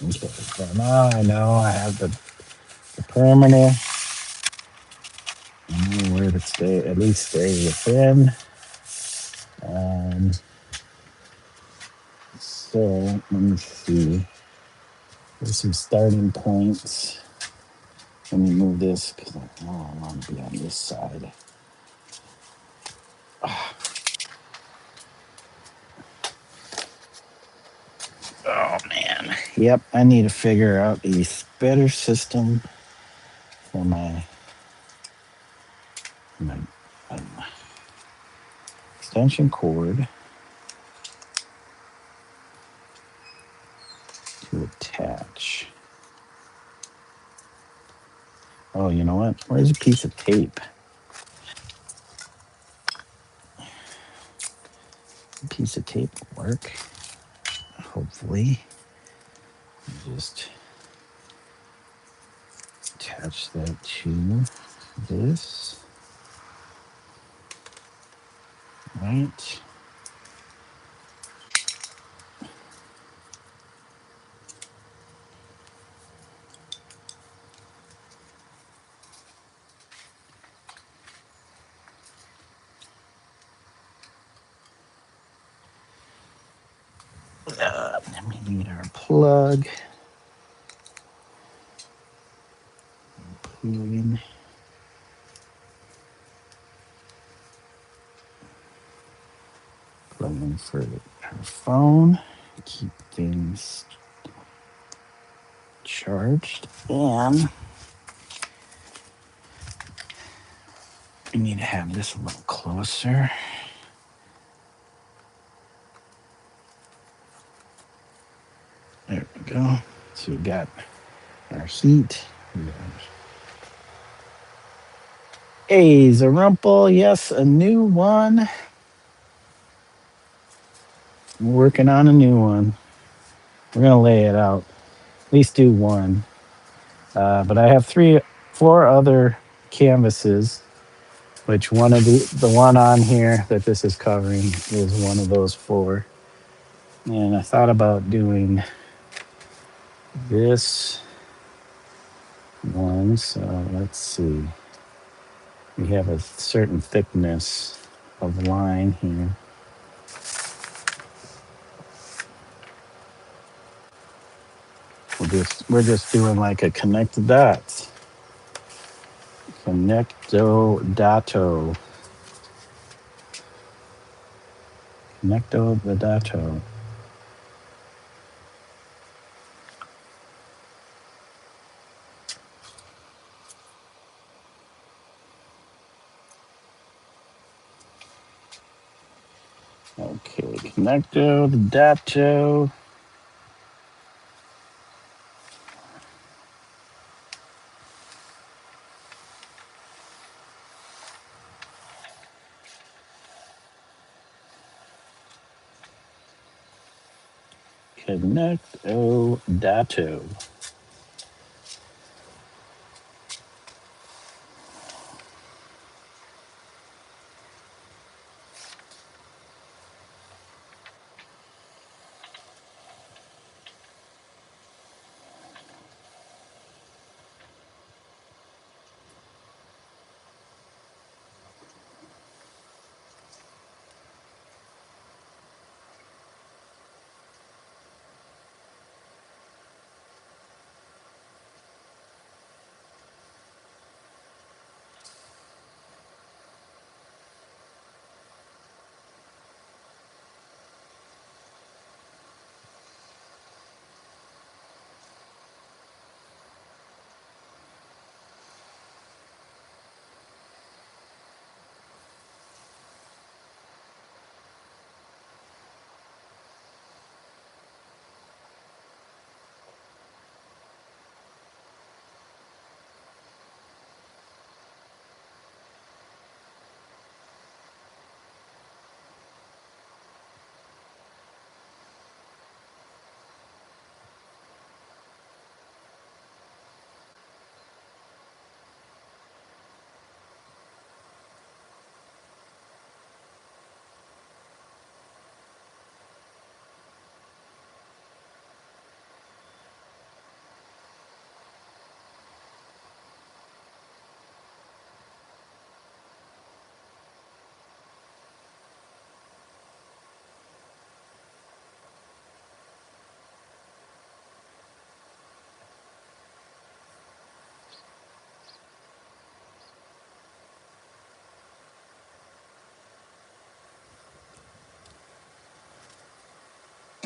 So now I know I have the perimeter. I know where to stay, at least stay within. So let me see. There's some starting points. Let me move this because I want to be on this side. Oh man. Yep, I need to figure out a better system for my extension cord to attach. Oh, you know what? Where's a piece of tape? A piece of tape will work. Hopefully. Just attach that to this. Right. Then we need our plug. Plug in. Plug in for our phone. Keep things charged. And we need to have this a little closer. There we go. So we got our heat. Hey, Zarumple, yes, a new one. We're working on a new one. We're gonna lay it out. At least do one. But I have 4 other canvases, which one of the one on here that this is covering is one of those 4. And I thought about doing this one. So let's see. We have a certain thickness of line here. We're just doing like a connect the dots. Connecto dato. Connecto the dato. Okay, connecto the dato. Connecto dato.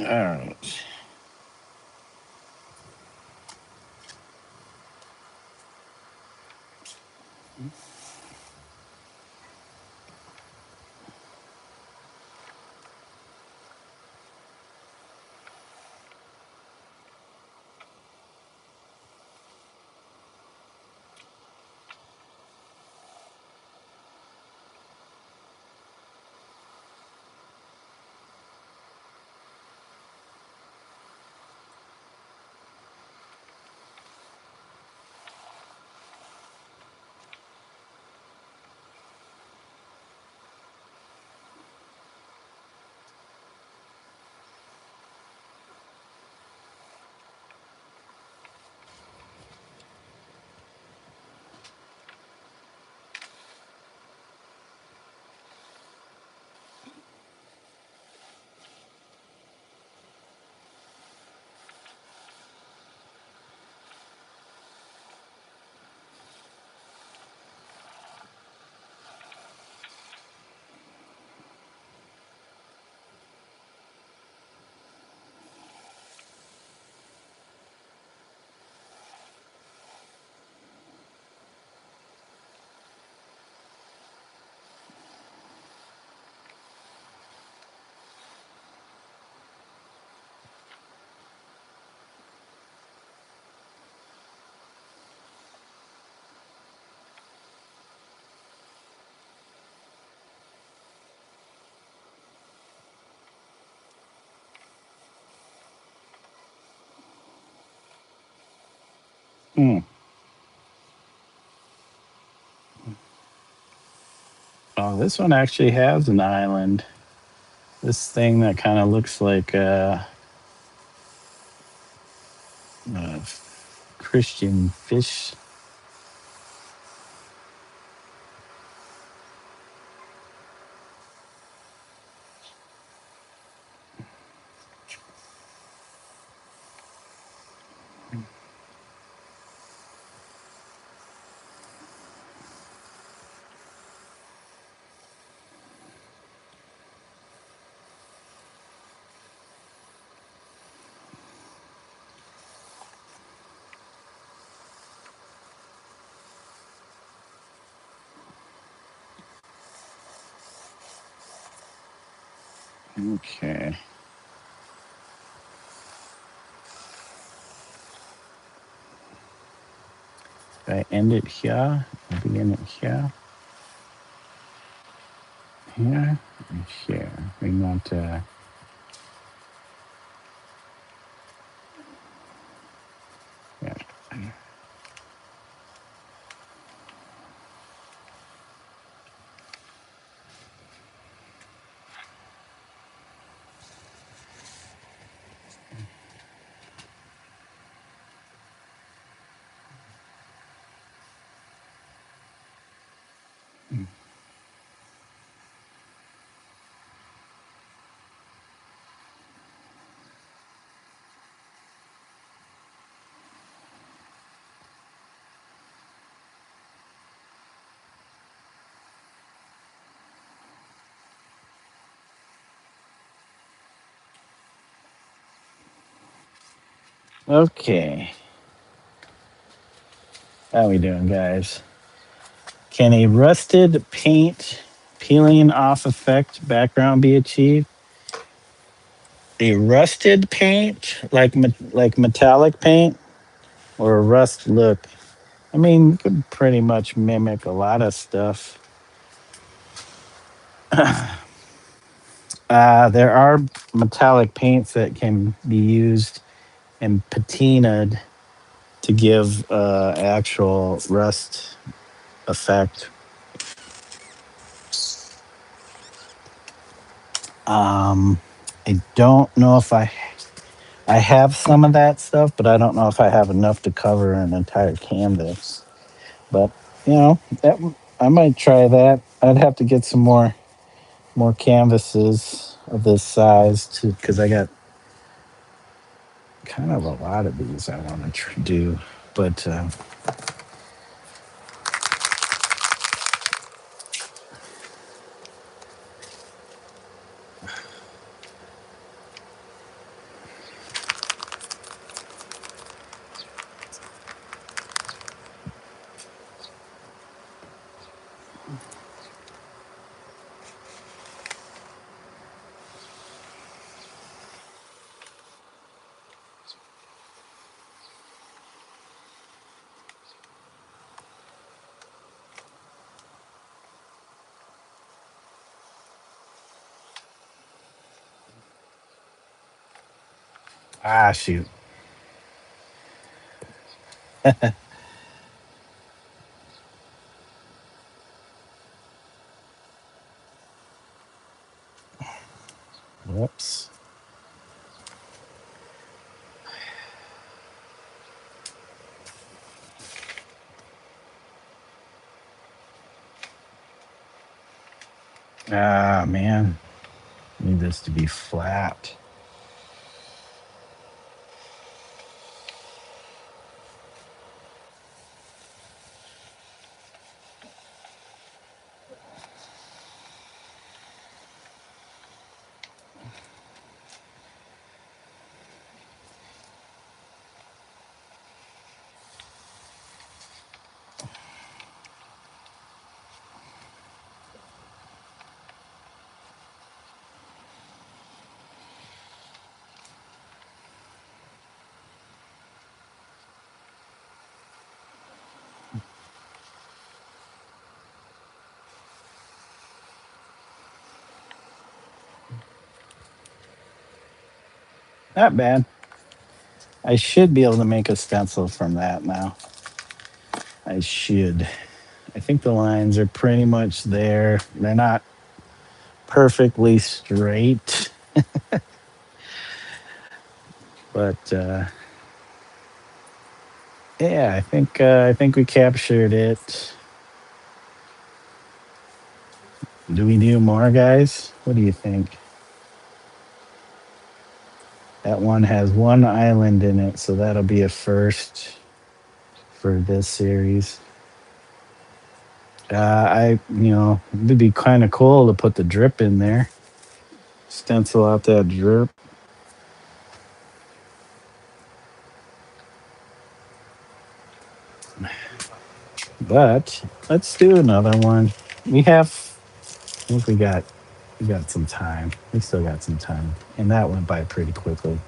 All right. Hmm. Oh, this one actually has an island. This thing that kind of looks like a Christian fish. Okay. I end it here. I begin it here. Here and here. We want to. Yeah. Okay. How we doing, guys? Can a rusted paint peeling off effect background be achieved? A rusted paint, like metallic paint, or a rust look? I mean, you could pretty much mimic a lot of stuff. There are metallic paints that can be used and patinaed to give actual rust effect. Um, I don't know if I have some of that stuff, but I don't know if I have enough to cover an entire canvas. But that I might try that. I'd have to get some more canvases of this size too, because I got kind of a lot of these I want to do. But Ah, shoot. Whoops. Ah, man. Need this to be flat. Not bad. I should be able to make a stencil from that now. I should. I think the lines are pretty much there. They're not perfectly straight, but yeah, I think we captured it. Do we do more, guys? What do you think? That one has one island in it, so that'll be a first for this series. It'd be kind of cool to put the drip in there, stencil out that drip. But let's do another one. I think we got some time. We still got some time, and that went by pretty quickly.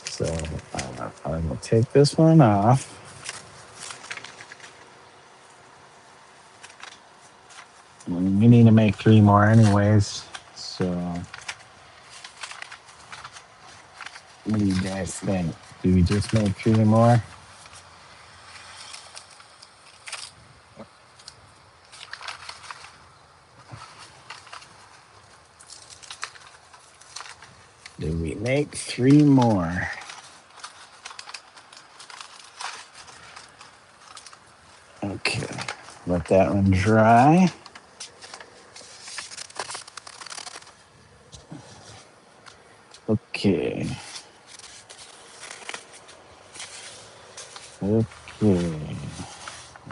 So I will take this one off. We need to make 3 more anyways. So what do you guys think? Do we just make 3 more? Do we make 3 more? Okay. Let that one dry. Okay. Okay.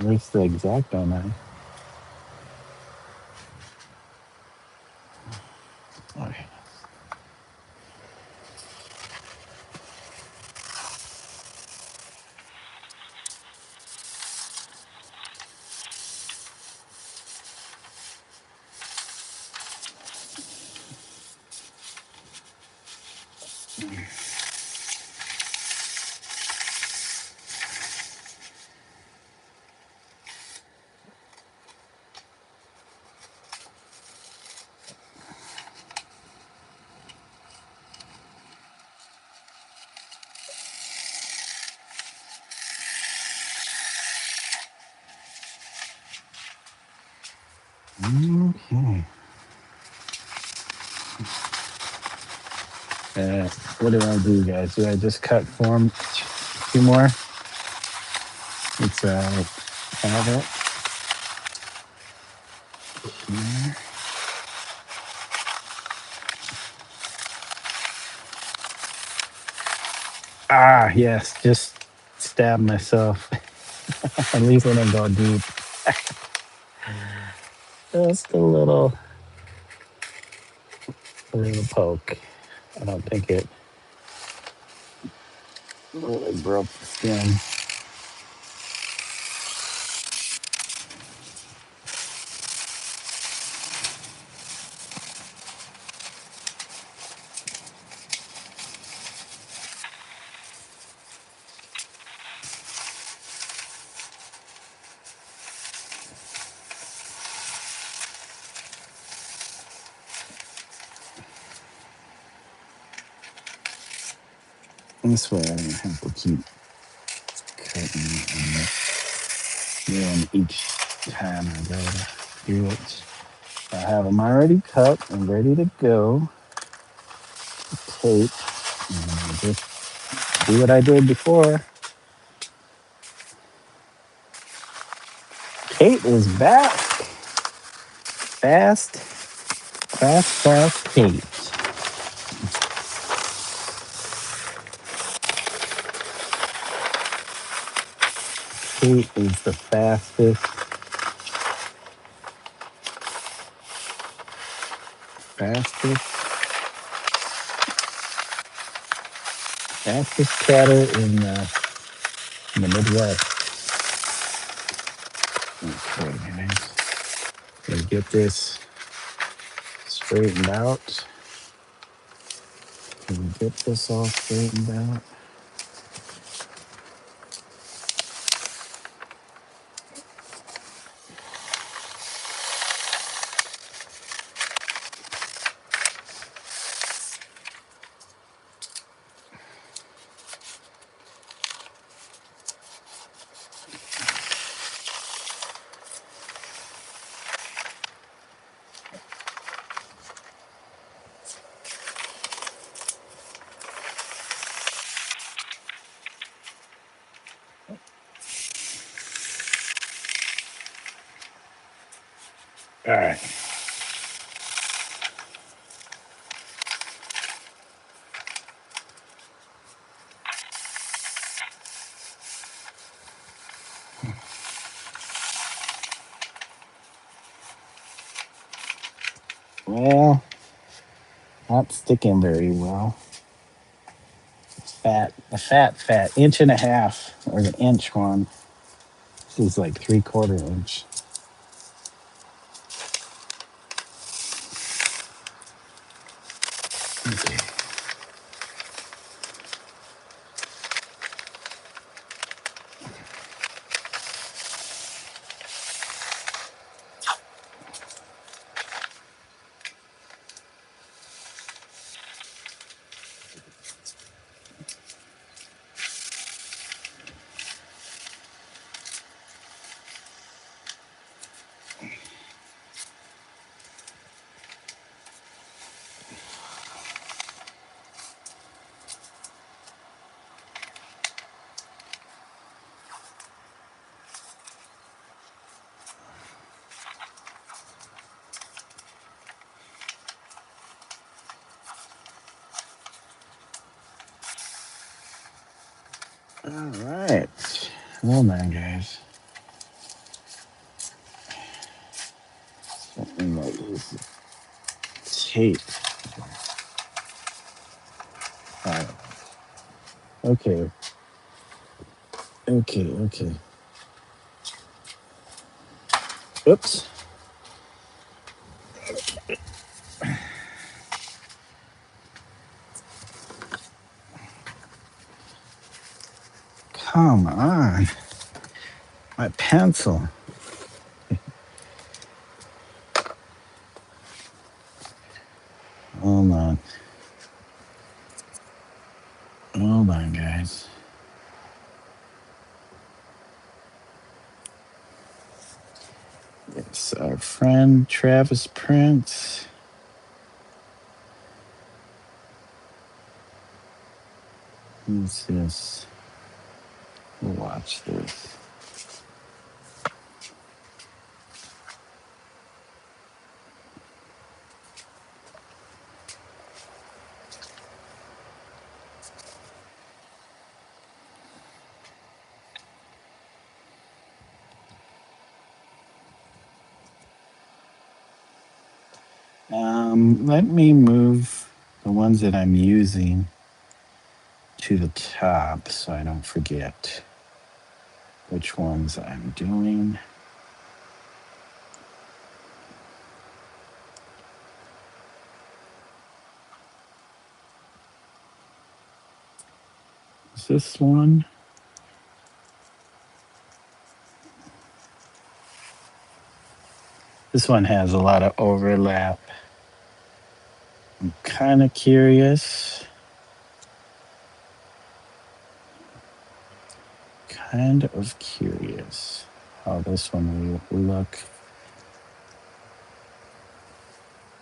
Where's the X-Acto knife? Okay. Okay. What do I do, guys? Do I just cut form 2 more? Let's have it. Here. Ah, yes. Just stab myself. At least I didn't go deep. Just a little poke. I don't think it really broke the skin. This way I don't have to keep cutting and doing each time I go to do it. I have them already cut and ready to go. Tape. And I just do what I did before. Kate is back. Fast Kate. Kate is the fastest catter in the Midwest. Okay, guys. Gonna get this straightened out. Can we get this all straightened out? All right. Well, not sticking very well. A fat, inch and a half, or the inch one. This is like 3/4 inch. Okay. All right. Hold on, guys. Something like this. Tape. All right. Okay. Oops. Come on. My pencil. Hold on. Hold on, guys. It's our friend Travis Prince. Who's this? We'll watch this. Let me move the ones that I'm using to the top so I don't forget which ones I'm doing. Is this one? This one has a lot of overlap. I'm kind of curious. kind of curious how this one will look.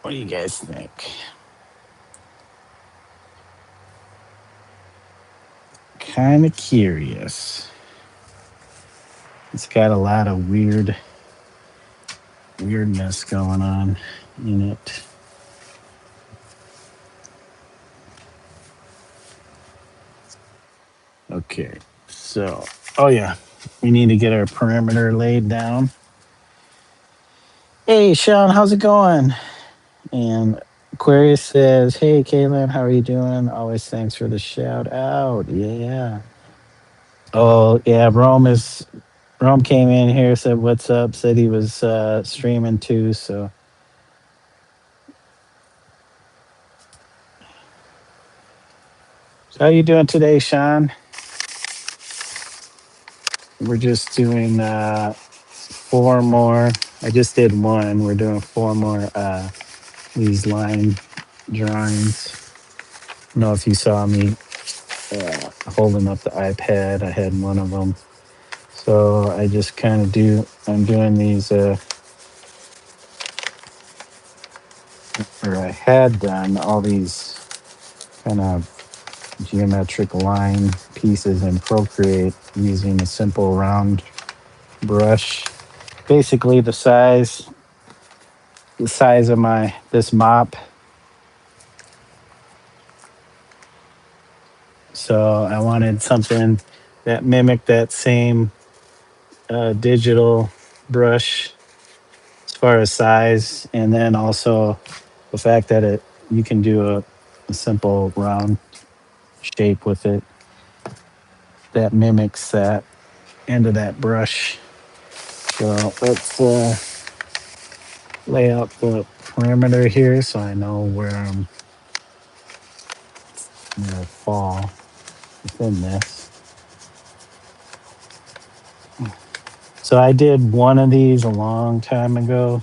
What do you guys think? Kind of curious. It's got a lot of weirdness going on in it. Okay, so, oh yeah, we need to get our perimeter laid down. Hey, Sean, how's it going? And Aquarius says, hey, Kaylin, how are you doing? Always thanks for the shout out. Yeah. Oh, yeah, Rome came in here, said what's up, said he was streaming too, so. So how you doing today, Sean? We're just doing four more. I just did one. We're doing four more these line drawings. I don't know if you saw me holding up the iPad. I had one of them. So I just kind of I'm doing these, or I had done all these kind of geometric line pieces in Procreate using a simple round brush. Basically the size of this mop. So I wanted something that mimicked that same digital brush as far as size, and then also the fact that you can do a simple round shape with it that mimics that end of that brush. So let's lay out the perimeter here so I know where I'm going to fall within this. So I did one of these a long time ago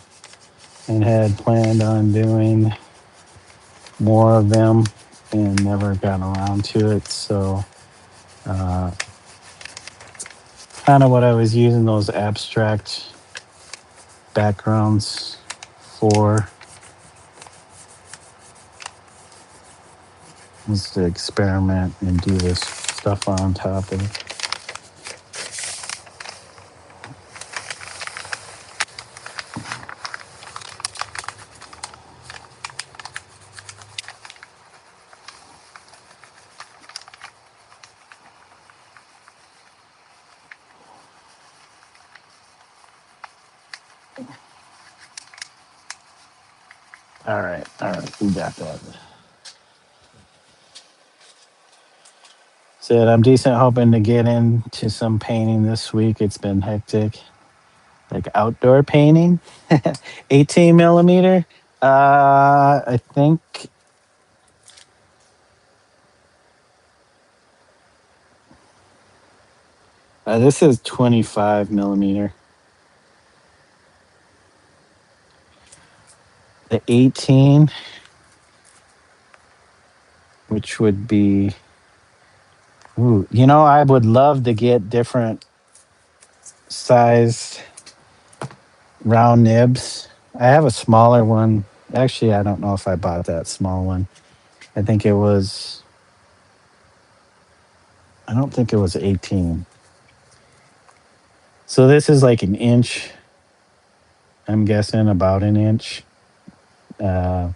and had planned on doing more of them and never got around to it. So uh, kind of what I was using those abstract backgrounds for was to experiment and do this stuff on top of it. All right, we got that. Said I'm decent hoping to get into some painting this week. It's been hectic. Like outdoor painting, 18 millimeter. I think this is 25 millimeter. The 18, which would be, ooh, I would love to get different sized round nibs. I have a smaller one. Actually, I don't know if I bought that small one. I think it was, I don't think it was 18. So this is like an inch. I'm guessing about an inch. Uh,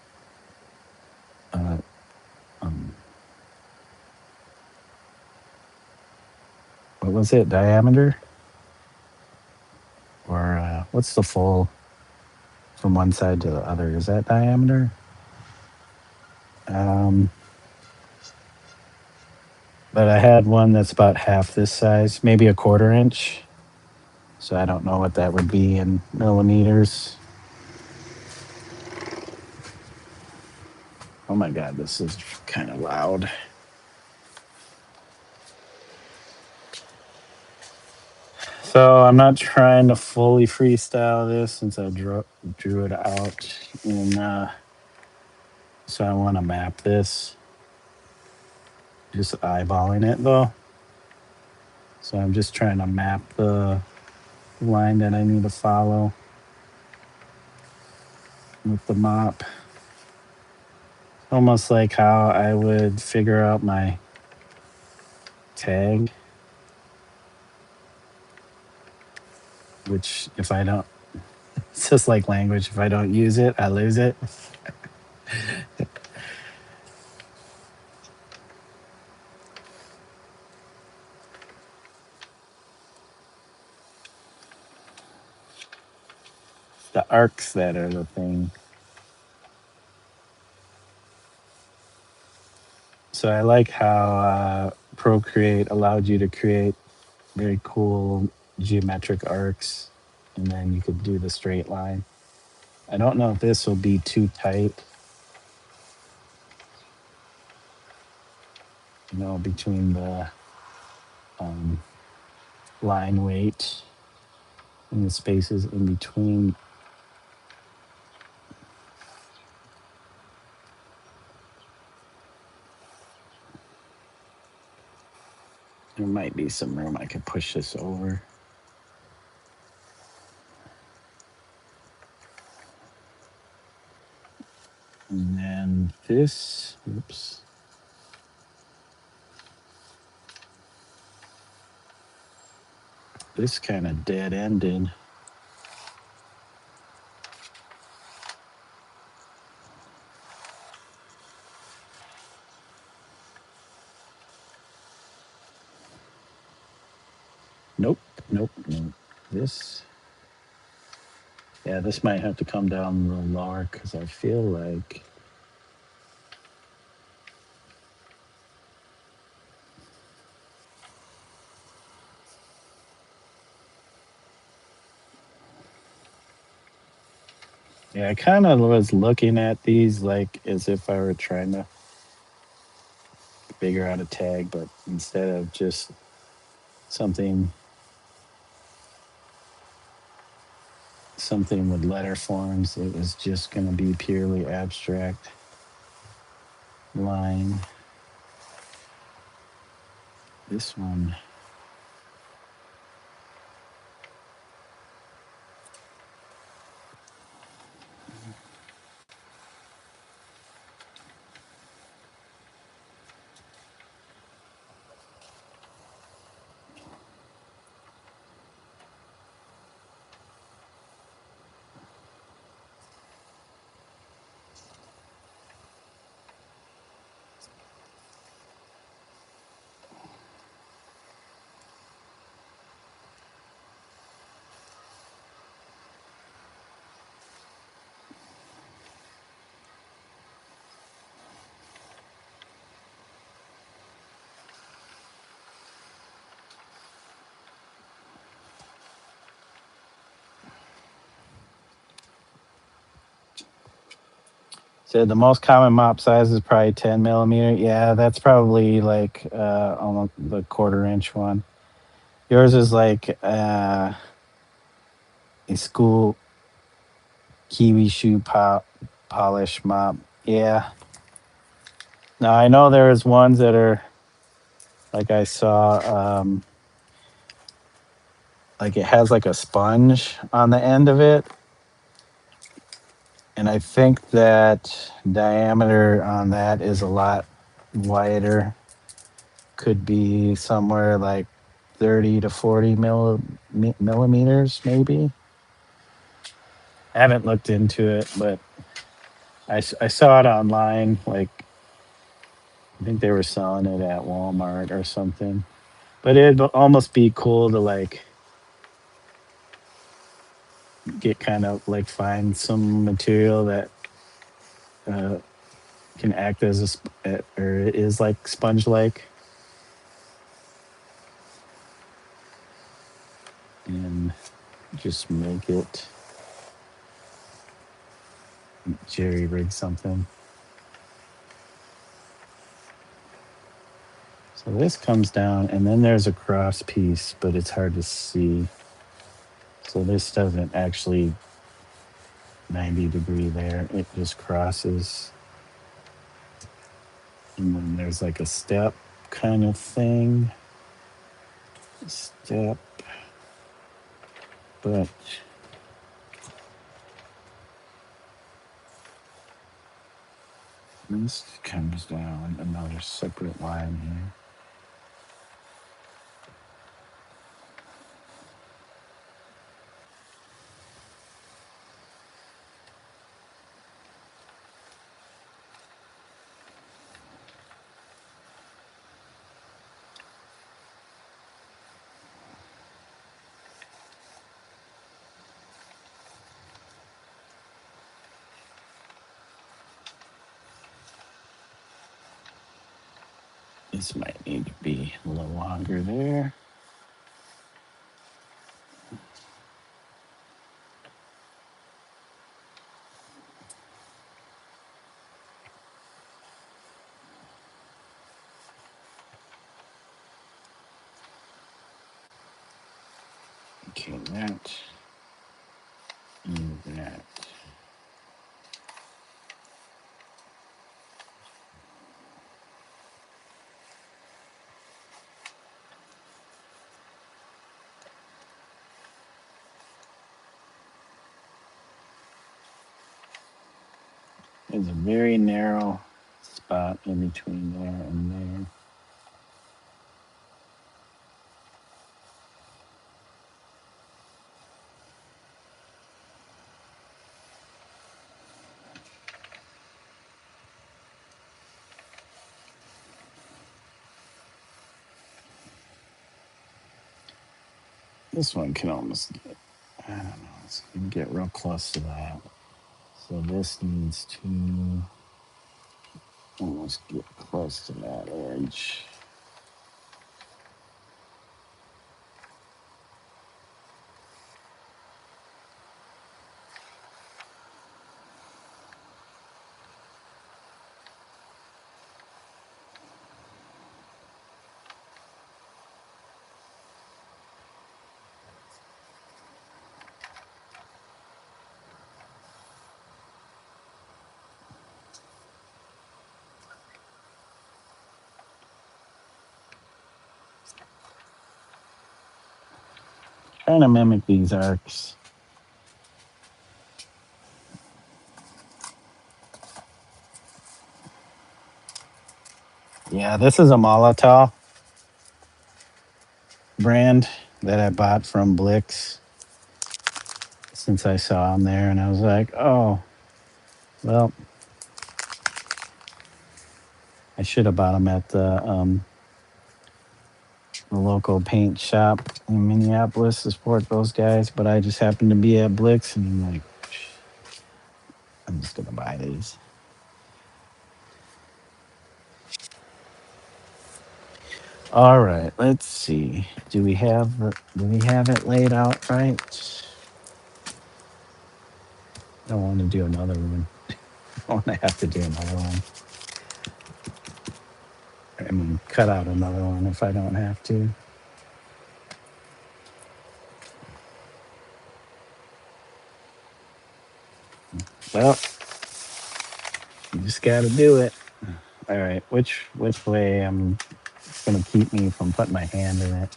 uh, um, what was it? Diameter? Or what's the full from one side to the other? Is that diameter? Um, but I had one that's about half this size, maybe a quarter inch. So I don't know what that would be in millimeters. Oh my God, this is kind of loud. So I'm not trying to fully freestyle this since I drew it out. And so I want to map this. Just eyeballing it though. So I'm just trying to map the line that I need to follow with the mop. Almost like how I would figure out my tag, which if I don't, it's just like language. If I don't use it, I lose it. The arcs that are the thing. So I like how Procreate allowed you to create very cool geometric arcs, and then you could do the straight line. I don't know if this will be too tight, between the um, line weight and the spaces in between. There might be some room I could push this over. And then this, oops. This kind of dead ended. Nope, nope, nope. This, yeah, this might have to come down a little lower because I feel like yeah, I kind of was looking at these like as if I were trying to figure out a tag, but instead of just something with letter forms, it was just going to be purely abstract line. This one, said the most common mop size is probably 10 millimeter. Yeah, that's probably like almost the quarter-inch one. Yours is like a school kiwi shoe polish mop. Yeah. Now I know there's ones that are like I saw, like it has like a sponge on the end of it, and I think that diameter on that is a lot wider. Could be somewhere like 30 to 40 millimeters, maybe. I haven't looked into it, but I saw it online. Like, I think they were selling it at Walmart or something. But it'd almost be cool to like get kind of like find some material that uh, can act as or is like sponge like, and just make it jerry rig something. So this comes down, and then there's a cross piece, but it's hard to see. So this doesn't actually 90-degree there. It just crosses. And then there's like a step kind of thing. step, but this comes down another separate line here. This might need to be a little longer there. Okay, that and that. There's a very narrow spot in between there and there. This one can almost get, I don't know, it's gonna get real close to that. So this needs to almost get close to that edge. Trying to mimic these arcs. Yeah, this is a Molotov brand that I bought from Blix since I saw him there, and I was like, oh, well, I should have bought them at the local paint shop in Minneapolis to support those guys, but I just happened to be at Blix, and I'm like, I'm just gonna buy these. All right, let's see. Do we have it laid out right? I don't want to do another one. I want to have to do another one. I mean, cut out another one if I don't have to. Well, you just got to do it. All right, which way I'm gonna keep me from putting my hand in it?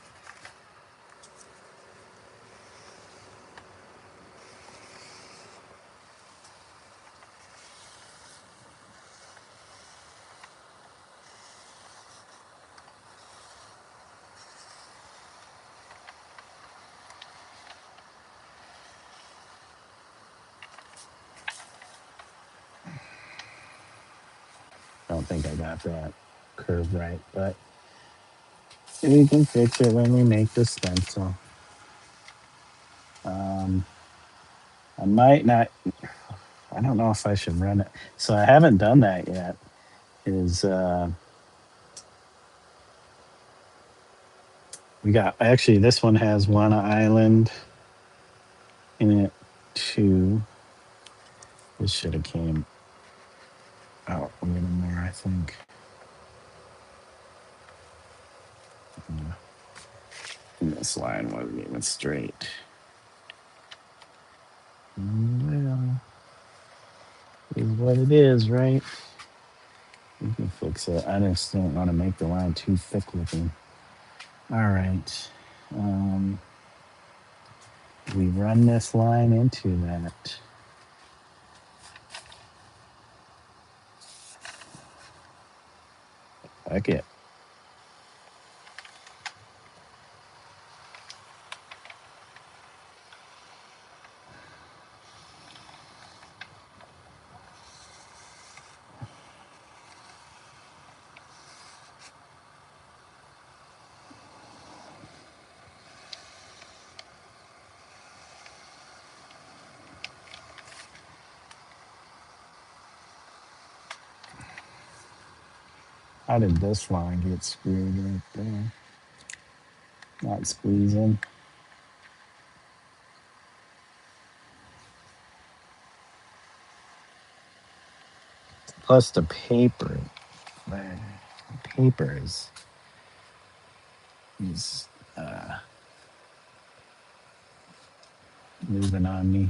I don't think I got that curve right, but we can fix it when we make the stencil. Um, I might not. I don't know if I should run it. So I haven't done that yet. Is we got actually this one has one island in it too. This should have came out a little more, I think. Yeah. And this line wasn't even straight. Well, is what it is, right? We can fix it. I just don't want to make the line too thick looking. All right. Um, we run this line into that. Fuck it. How did this line get screwed right there? Not squeezing. Plus the paper. The paper is moving on me.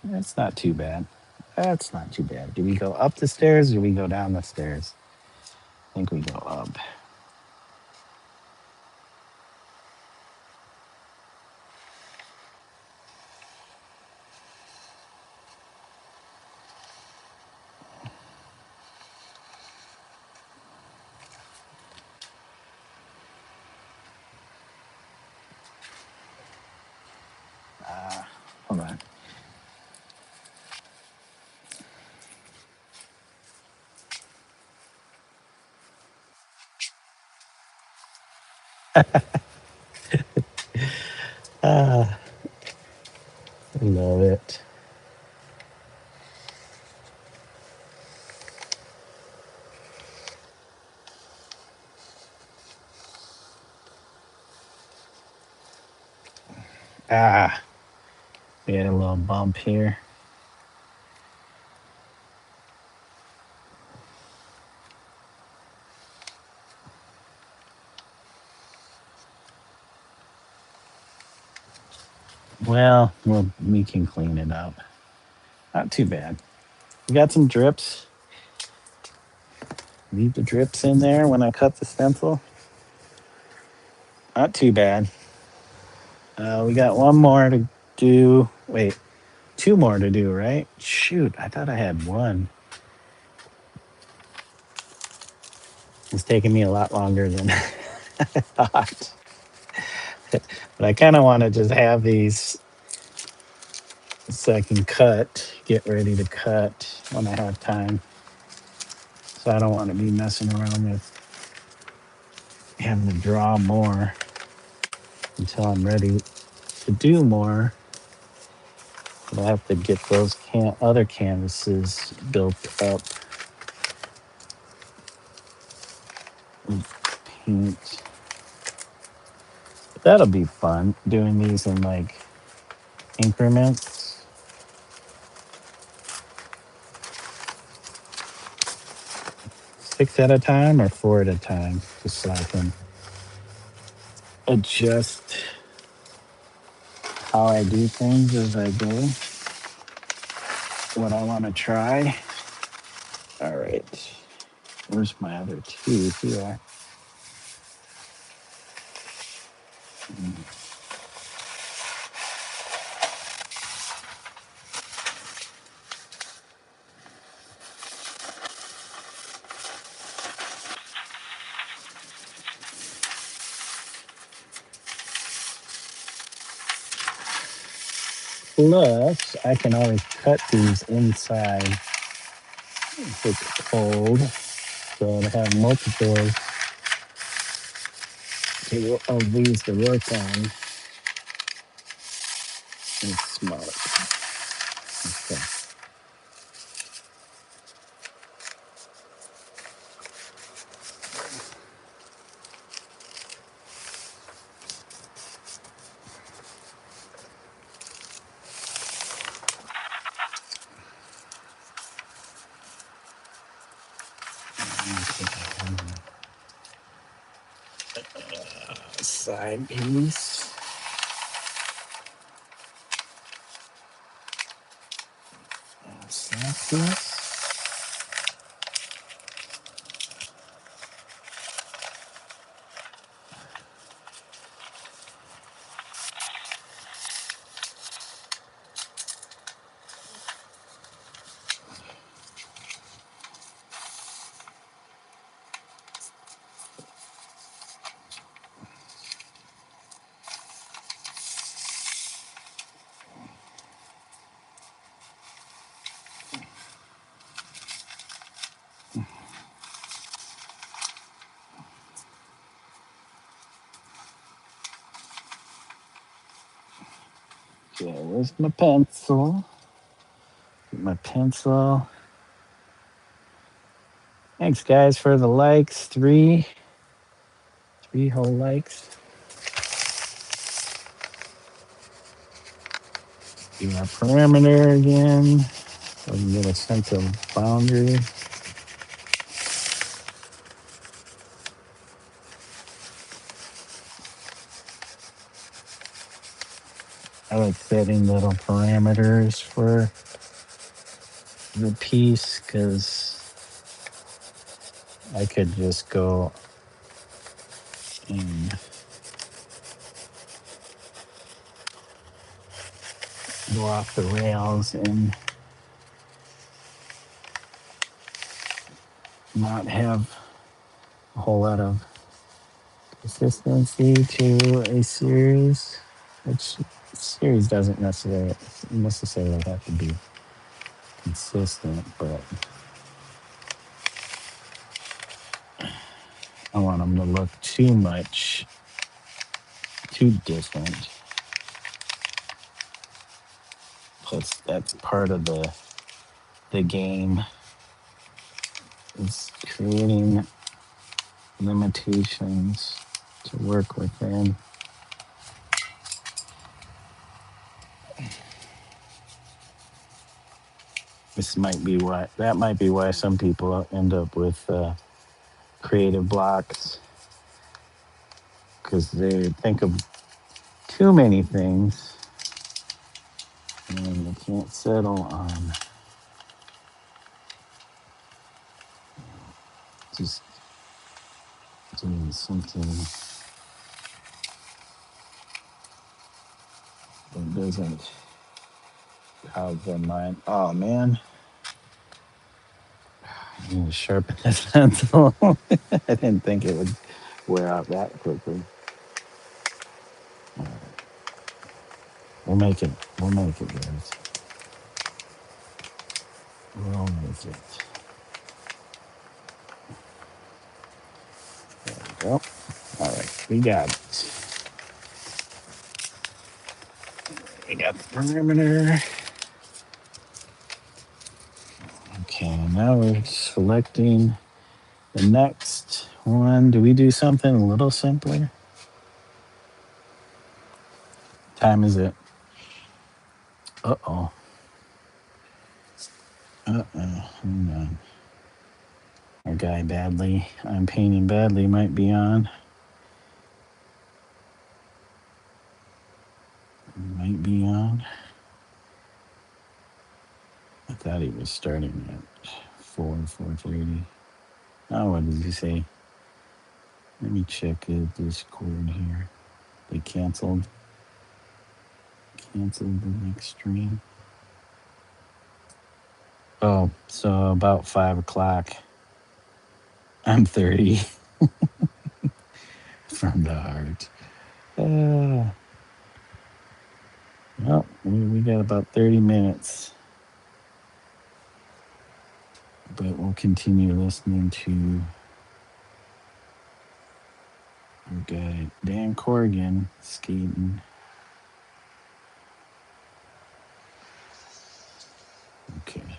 That's not too bad. That's not too bad. Do we go up the stairs or do we go down the stairs? I think we go up. Hold on. I love it. Ah, we had a little bump here. Well, we can clean it up. Not too bad. We got some drips. Leave the drips in there when I cut the stencil. Not too bad. We got one more to do. Wait, two more to do, right? Shoot, I thought I had one. It's taking me a lot longer than I thought. But I kind of want to just have these so I can get ready to cut when I have time. So I don't want to be messing around with having to draw more until I'm ready to do more. But I have to get those other canvases built up with paint. But that'll be fun doing these in like increments. 6 at a time or 4 at a time, just so I can adjust how I do things as I go. What I want to try. All right. Where's my other two here? Plus, I can always cut these inside if it's cold. So to have multiples of these to work on is smart. Okay. Side piece. Snap this. Okay, where's my pencil? Get my pencil. Thanks, guys, for the likes. Three whole likes. Do our perimeter again so we can get a sense of boundary. I like setting little parameters for the piece because I could just go and go off the rails and not have a whole lot of consistency to a series, which series doesn't necessarily have to be consistent, but I want them to look too different. Plus, that's part of the game is creating limitations to work within. That might be why some people end up with creative blocks, because they think of too many things and they can't settle on just doing something that doesn't have their mind. Oh man, I need to sharpen this pencil. I didn't think it would wear out that quickly. All right. We'll make it, guys. We'll make it. There we go. All right, we got it. We got the perimeter. Okay, now we're selecting the next one. Do we do something a little simpler? Time is it? Uh-oh. Hang on. Our guy I'm painting badly might be on. Might be on. I thought he was starting at 4:30. Oh, what did he say? Let me check his Discord here. They canceled the next stream. Oh, so about 5 o'clock. I'm 30 from the heart. Well, we got about 30 minutes. But we'll continue listening to our guy Dan Corrigan skating. Okay.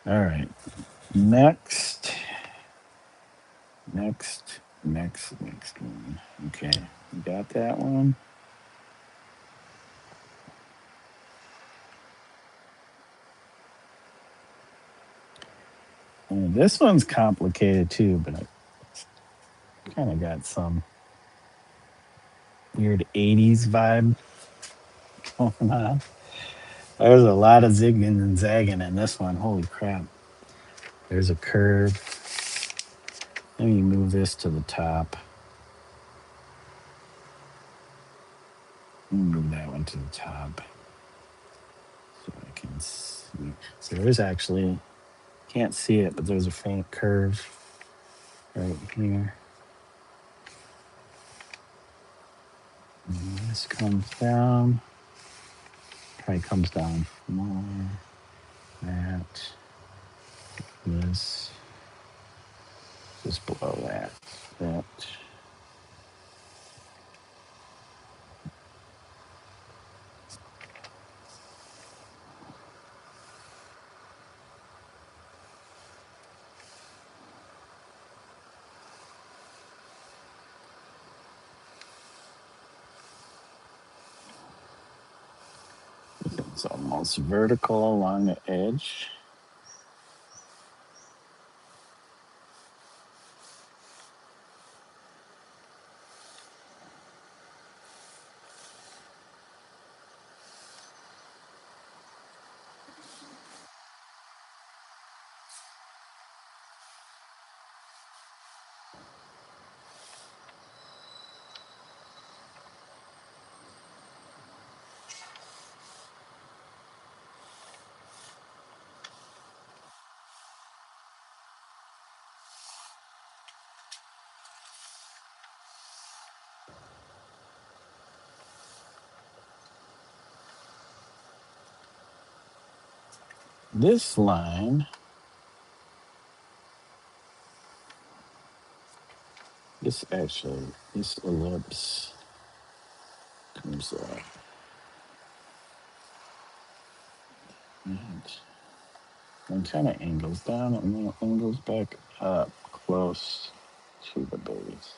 All right. Next one. Okay. You got that one? And this one's complicated too, but I kind of got some weird 80s vibe going on. There's a lot of zigging and zagging in this one. Holy crap. There's a curve. Let me move this to the top. Move that one to the top so I can see. So there's actually, can't see it, but there's a faint curve right here. And this comes down. Probably comes down more. That. This. Just below that. That. It's almost vertical along the edge. This line, this ellipse comes up. And kind of angles down and then it angles back up close to the base.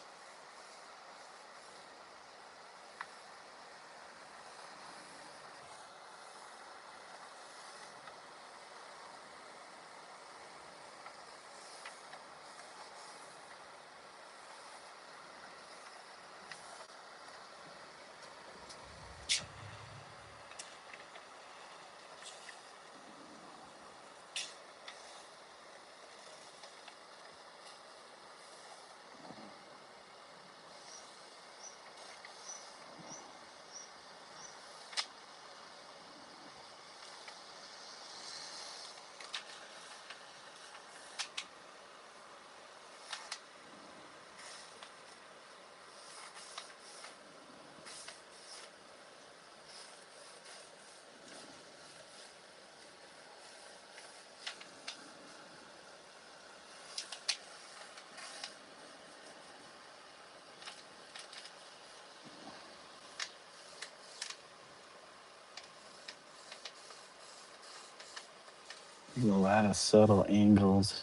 There's a lot of subtle angles.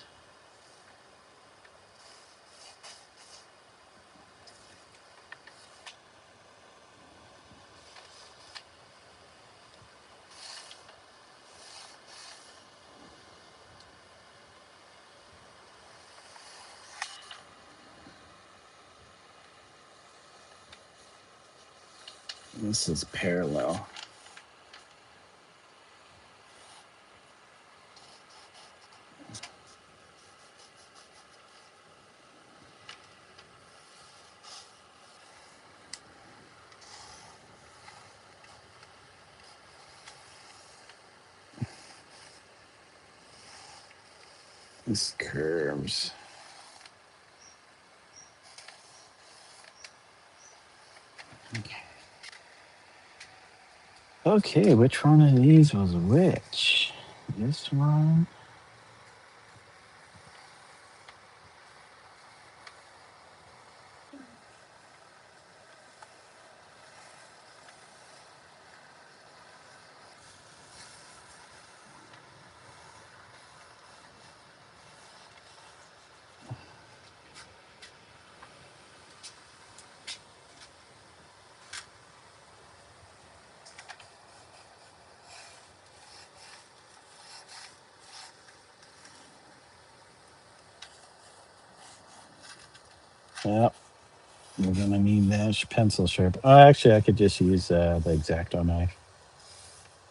This is parallel. This curves. Okay, which one of these was which? This one? Yep. We're gonna need that pencil sharp. Oh, actually, I could just use the X-Acto knife.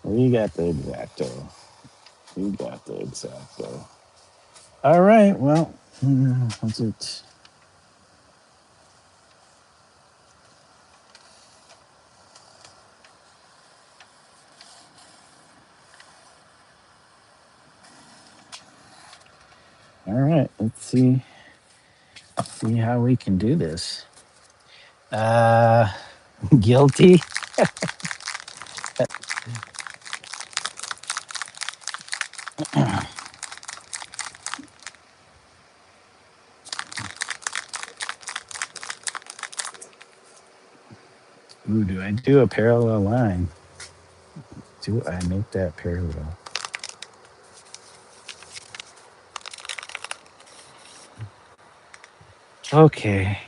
We got the X-Acto. We got the X-Acto. All right. Well, what's it? All right. Let's see. See how we can do this. Guilty. Ooh, do I do a parallel line? Do I make that parallel? Okay.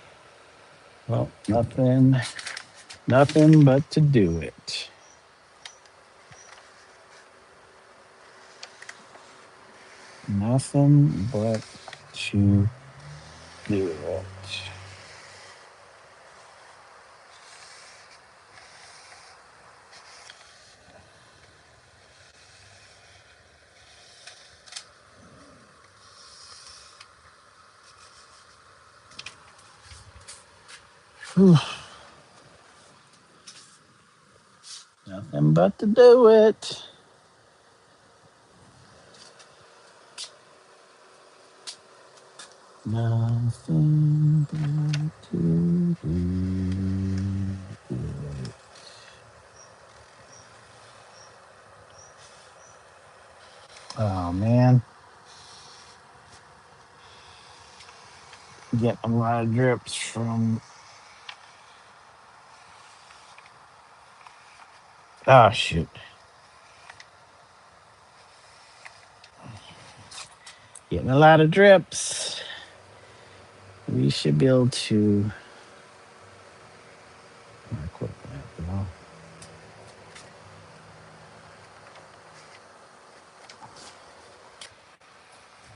Well, nothing but to do it. Nothing but to do it. Whew. Nothing but to do it. Nothing but to do it. Oh man, getting a lot of drips from. Oh shoot, getting a lot of drips. We should be able to. Quit that though.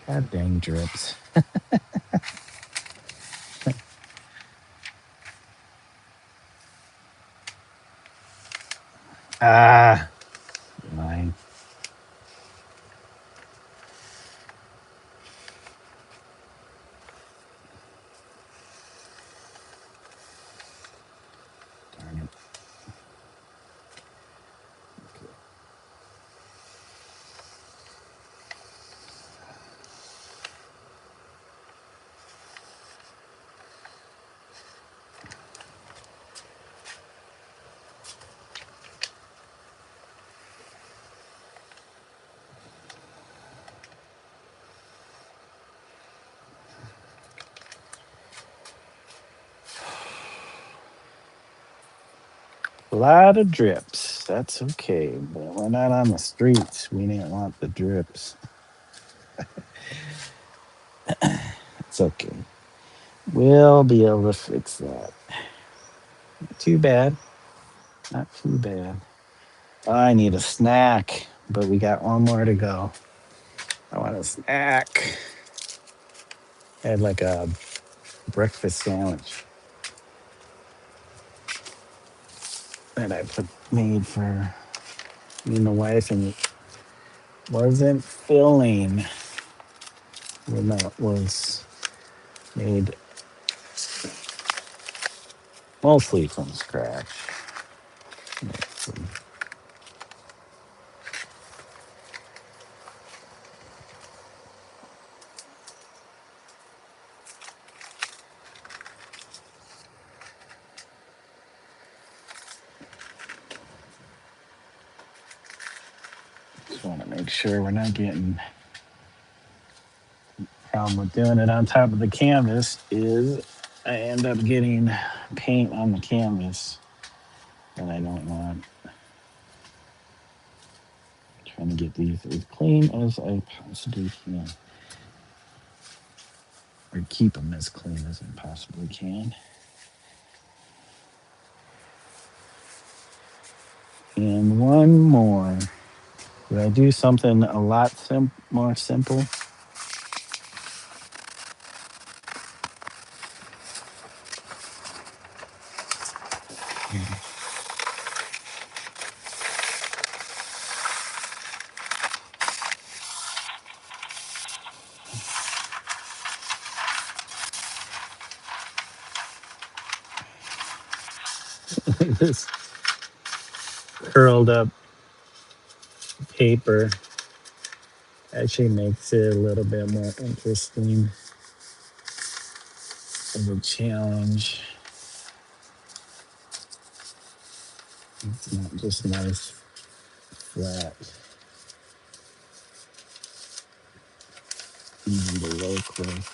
God dang drips. Ah, mine. Darn it. Okay. A lot of drips. That's okay, but we're not on the streets. We didn't want the drips. It's okay. We'll be able to fix that. Not too bad. Not too bad. I need a snack, but we got one more to go. I want a snack. I had like a breakfast sandwich that made for me and the wife, and it wasn't filling. Well, no, it was made mostly from scratch. Just want to make sure we're not getting. Problem with doing it on top of the canvas is I end up getting paint on the canvas that I don't want. Trying to get these as clean as I possibly can, or keep them as clean as I possibly can. And one more. Did I do something a lot more simple? This curled up paper actually makes it a little bit more interesting of a challenge. It's not just nice flat, even below close.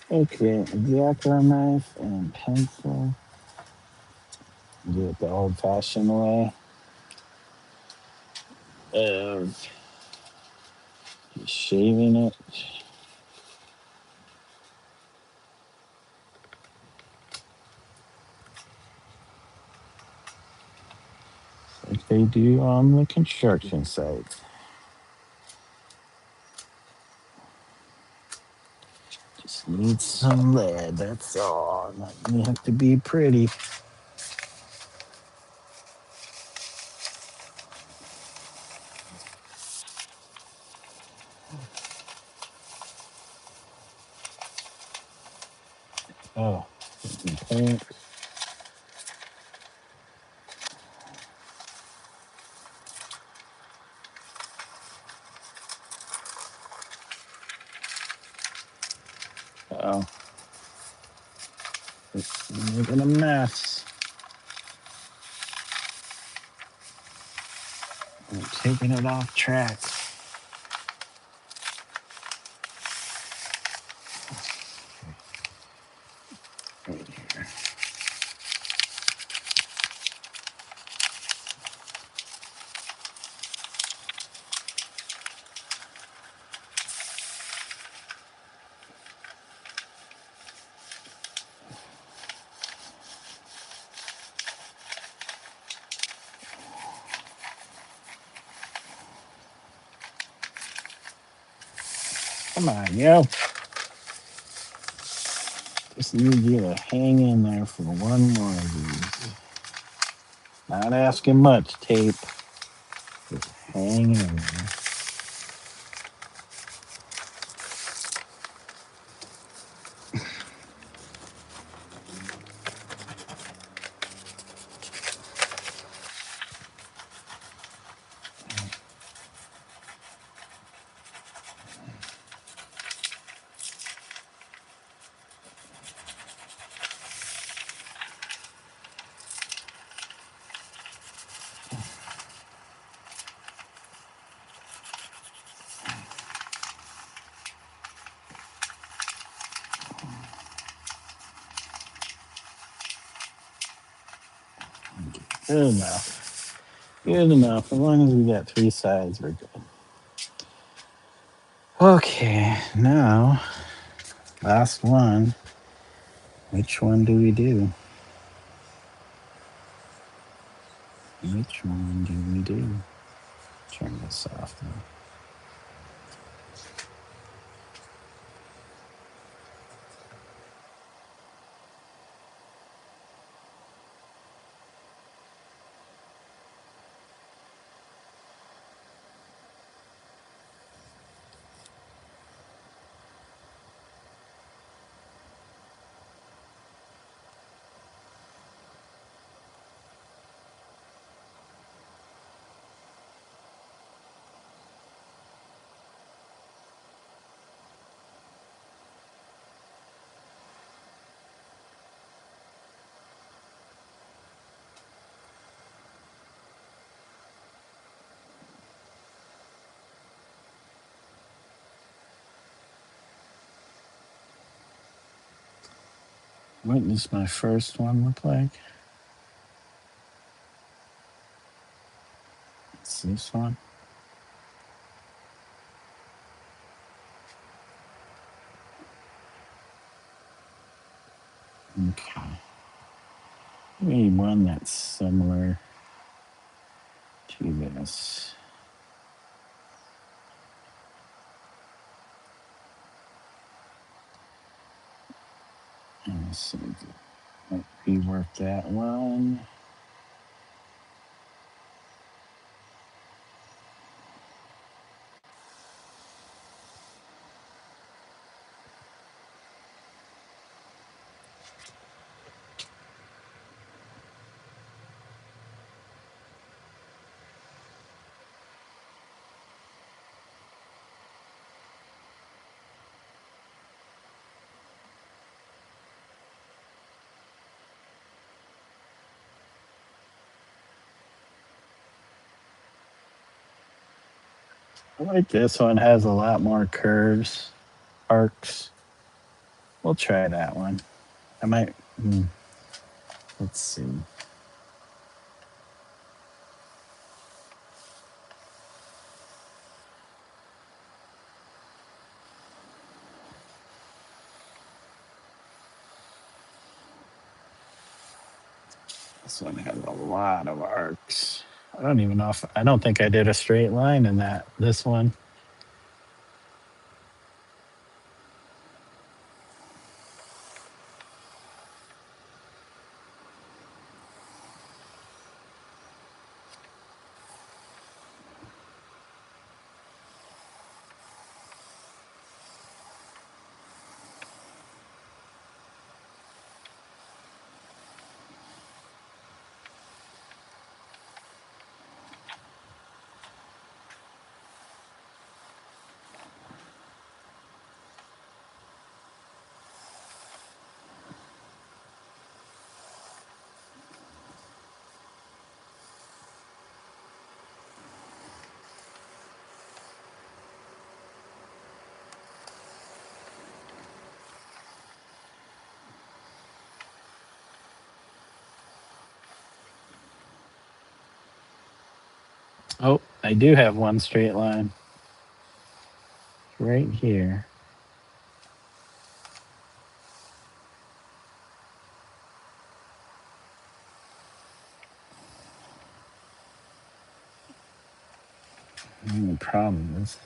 Okay, X-Acto knife and pencil. Do it the old-fashioned way of shaving it. Like they do on the construction site. Just need some lead, that's all. You have to be pretty. Oh, paint. Oh, it's making a mess. I'm taking it off track. Right here. Come on, yo. Just need you to hang in there for one more of these. Not asking much, tape. Just hang in there. Good enough. Good enough. As long as we got three sides, we're good. Okay, now, last one. Which one do we do? Which one do we do? Turn this off now. What does my first one look like? It's this one. Okay. We need one that's similar to this. Let's see. Might rework that one. I like this one. Has a lot more curves, arcs. We'll try that one. I might. Let's see. This one has a lot of arcs. I don't even know if I don't think I did a straight line in this one. Oh, I do have one straight line right here. The only problem is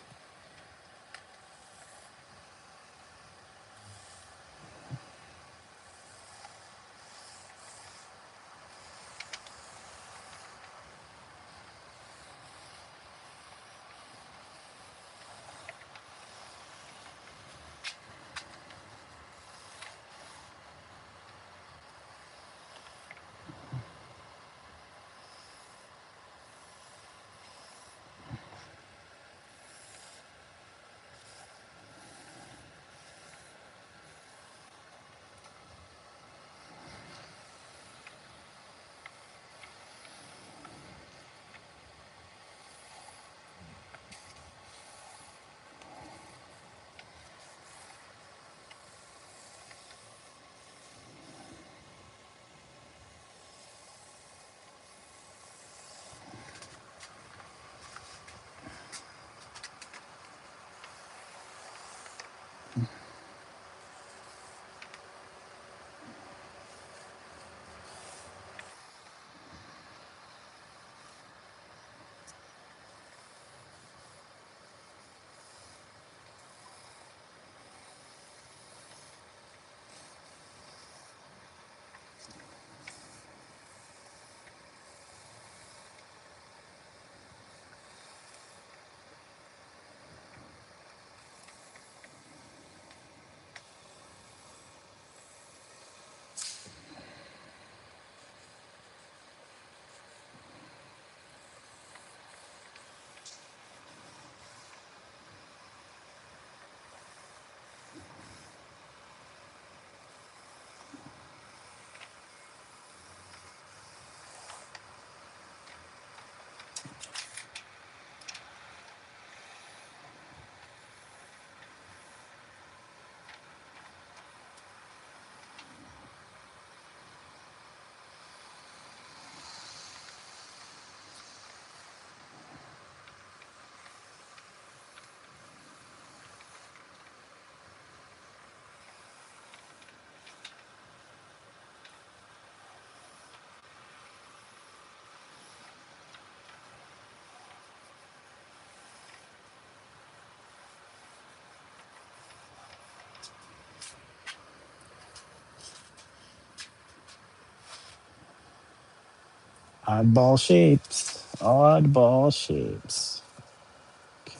oddball shapes. Oddball shapes.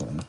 Okay.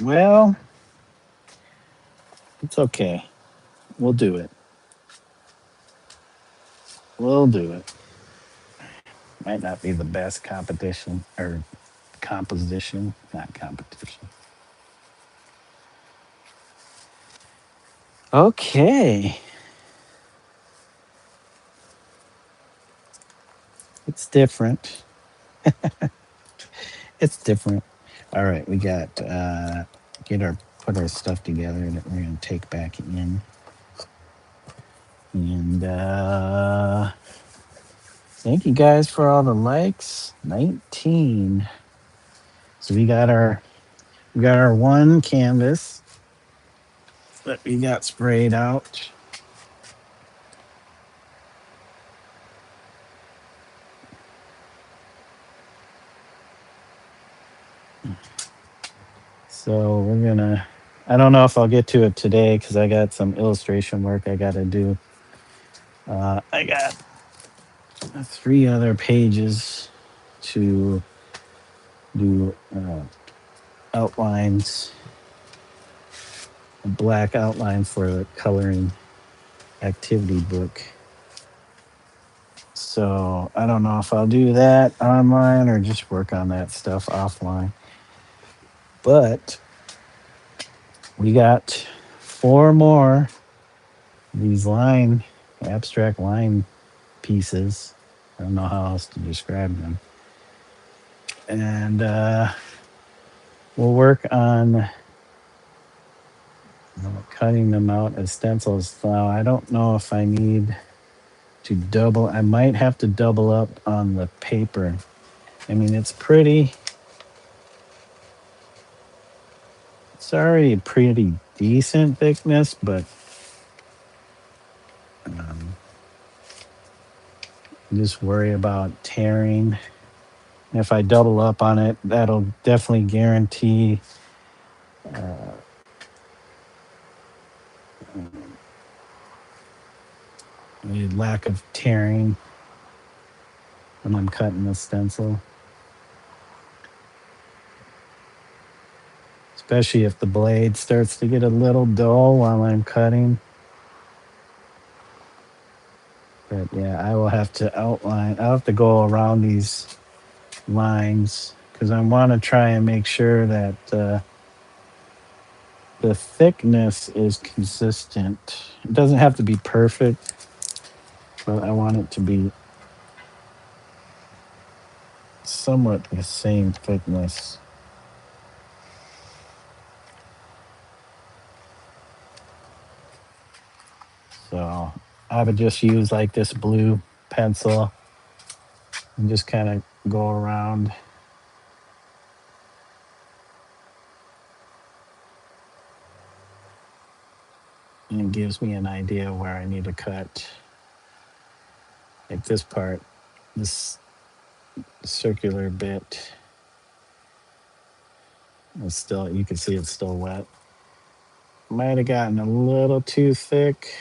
Well, it's okay. We'll do it. We'll do it. Might not be the best competition or composition, not competition. Okay. It's different. It's different. All right, we got get our put our stuff together that we're gonna take back in. And thank you guys for all the likes. 19. So we got our one canvas that we got sprayed out. So we're gonna. I don't know if I'll get to it today because I got some illustration work I got to do. I got 3 other pages to do outlines, a black outline for the coloring activity book. So I don't know if I'll do that online or just work on that stuff offline. But we got 4 more these abstract line pieces. I don't know how else to describe them. And we'll work on cutting them out as stencils. Now, I don't know if I need to double. I might have to double up on the paper. I mean, it's already a pretty decent thickness, but um, just worry about tearing. If I double up on it, that'll definitely guarantee uh, a lack of tearing when I'm cutting the stencil, especially if the blade starts to get a little dull while I'm cutting. But yeah, I will have to outline. I'll have to go around these lines because I want to try and make sure that the thickness is consistent. It doesn't have to be perfect, but I want it to be somewhat the same thickness. So I would just use like this blue pencil and just kind of go around. And it gives me an idea where I need to cut. Like this part, this circular bit. It's still, you can see it's still wet. Might have gotten a little too thick.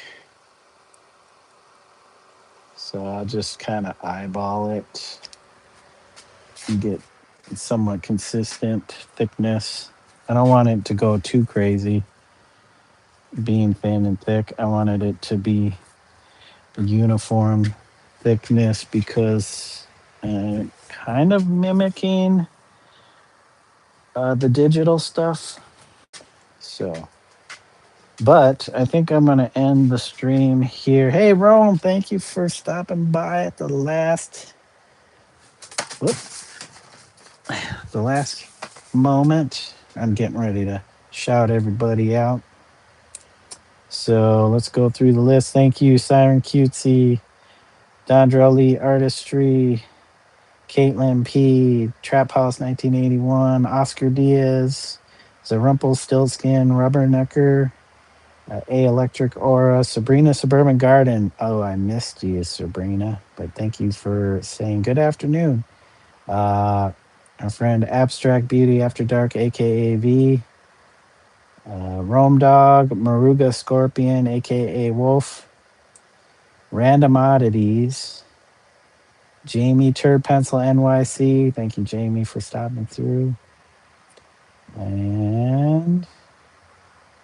So I'll just kind of eyeball it and get somewhat consistent thickness. I don't want it to go too crazy, being thin and thick. I wanted it to be a uniform thickness because kind of mimicking the digital stuff. So, but I think I'm going to end the stream here. Hey, Rome, thank you for stopping by at whoop, the last moment. I'm getting ready to shout everybody out. So let's go through the list. Thank you, Siren Cutesy, Dondra Lee Artistry, Caitlin P, Trap House 1981, Oscar Diaz, Rumpelstiltskin, Rubbernecker, A Electric Aura, Sabrina Suburban Garden. Oh, I missed you, Sabrina, but thank you for saying good afternoon. Our friend Abstract Beauty After Dark, aka V, Rome Dog, Maruga Scorpion, aka Wolf, Random Oddities, Jamie Turd Pencil NYC. Thank you, Jamie, for stopping through. And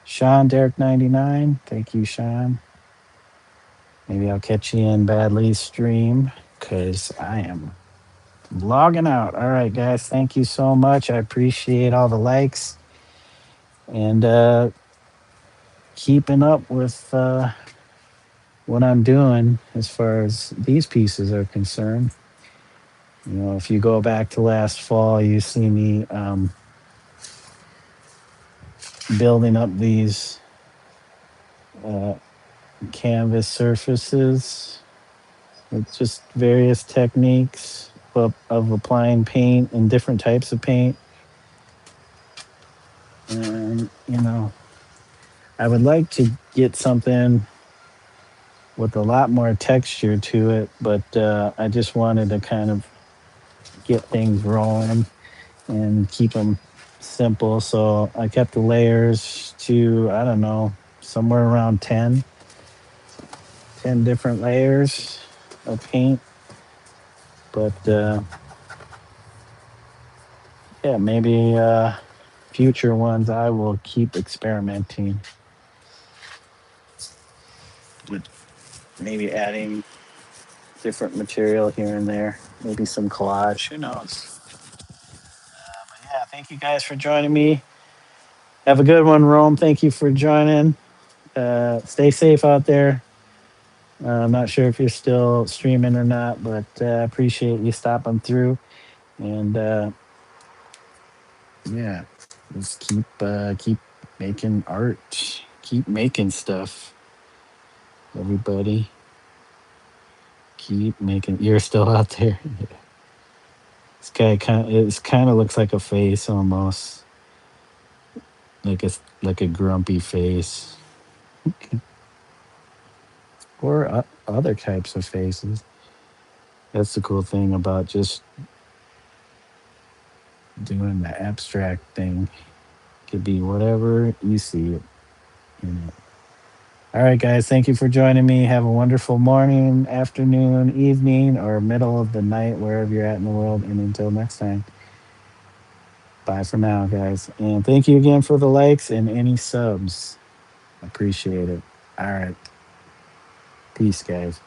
Sean Derek 99. Thank you, Sean. Maybe I'll catch you in Badly's stream because I am logging out. All right, guys. Thank you so much. I appreciate all the likes and keeping up with what I'm doing as far as these pieces are concerned. You know, if you go back to last fall, you see me building up these uh, canvas surfaces with just various techniques of applying paint and different types of paint. And, you know, I would like to get something with a lot more texture to it, but I just wanted to kind of get things rolling and keep them simple. So I kept the layers to, I don't know, somewhere around 10 different layers of paint. But yeah, maybe future ones I will keep experimenting with, maybe adding different material here and there, maybe some collage, who knows. But yeah, thank you guys for joining me. Have a good one, Rome. Thank you for joining. Stay safe out there. I'm not sure if you're still streaming or not, but appreciate you stopping through. And yeah, just keep making art, keep making stuff. Everybody, keep making. You're still out there. This guy kind of looks like a face almost, like a grumpy face, or other types of faces. That's the cool thing about just doing the abstract thing. Could be whatever you see it. You know. All right, guys. Thank you for joining me. Have a wonderful morning, afternoon, evening, or middle of the night, wherever you're at in the world. And until next time, bye for now, guys. And thank you again for the likes and any subs. Appreciate it. All right. Peace, guys.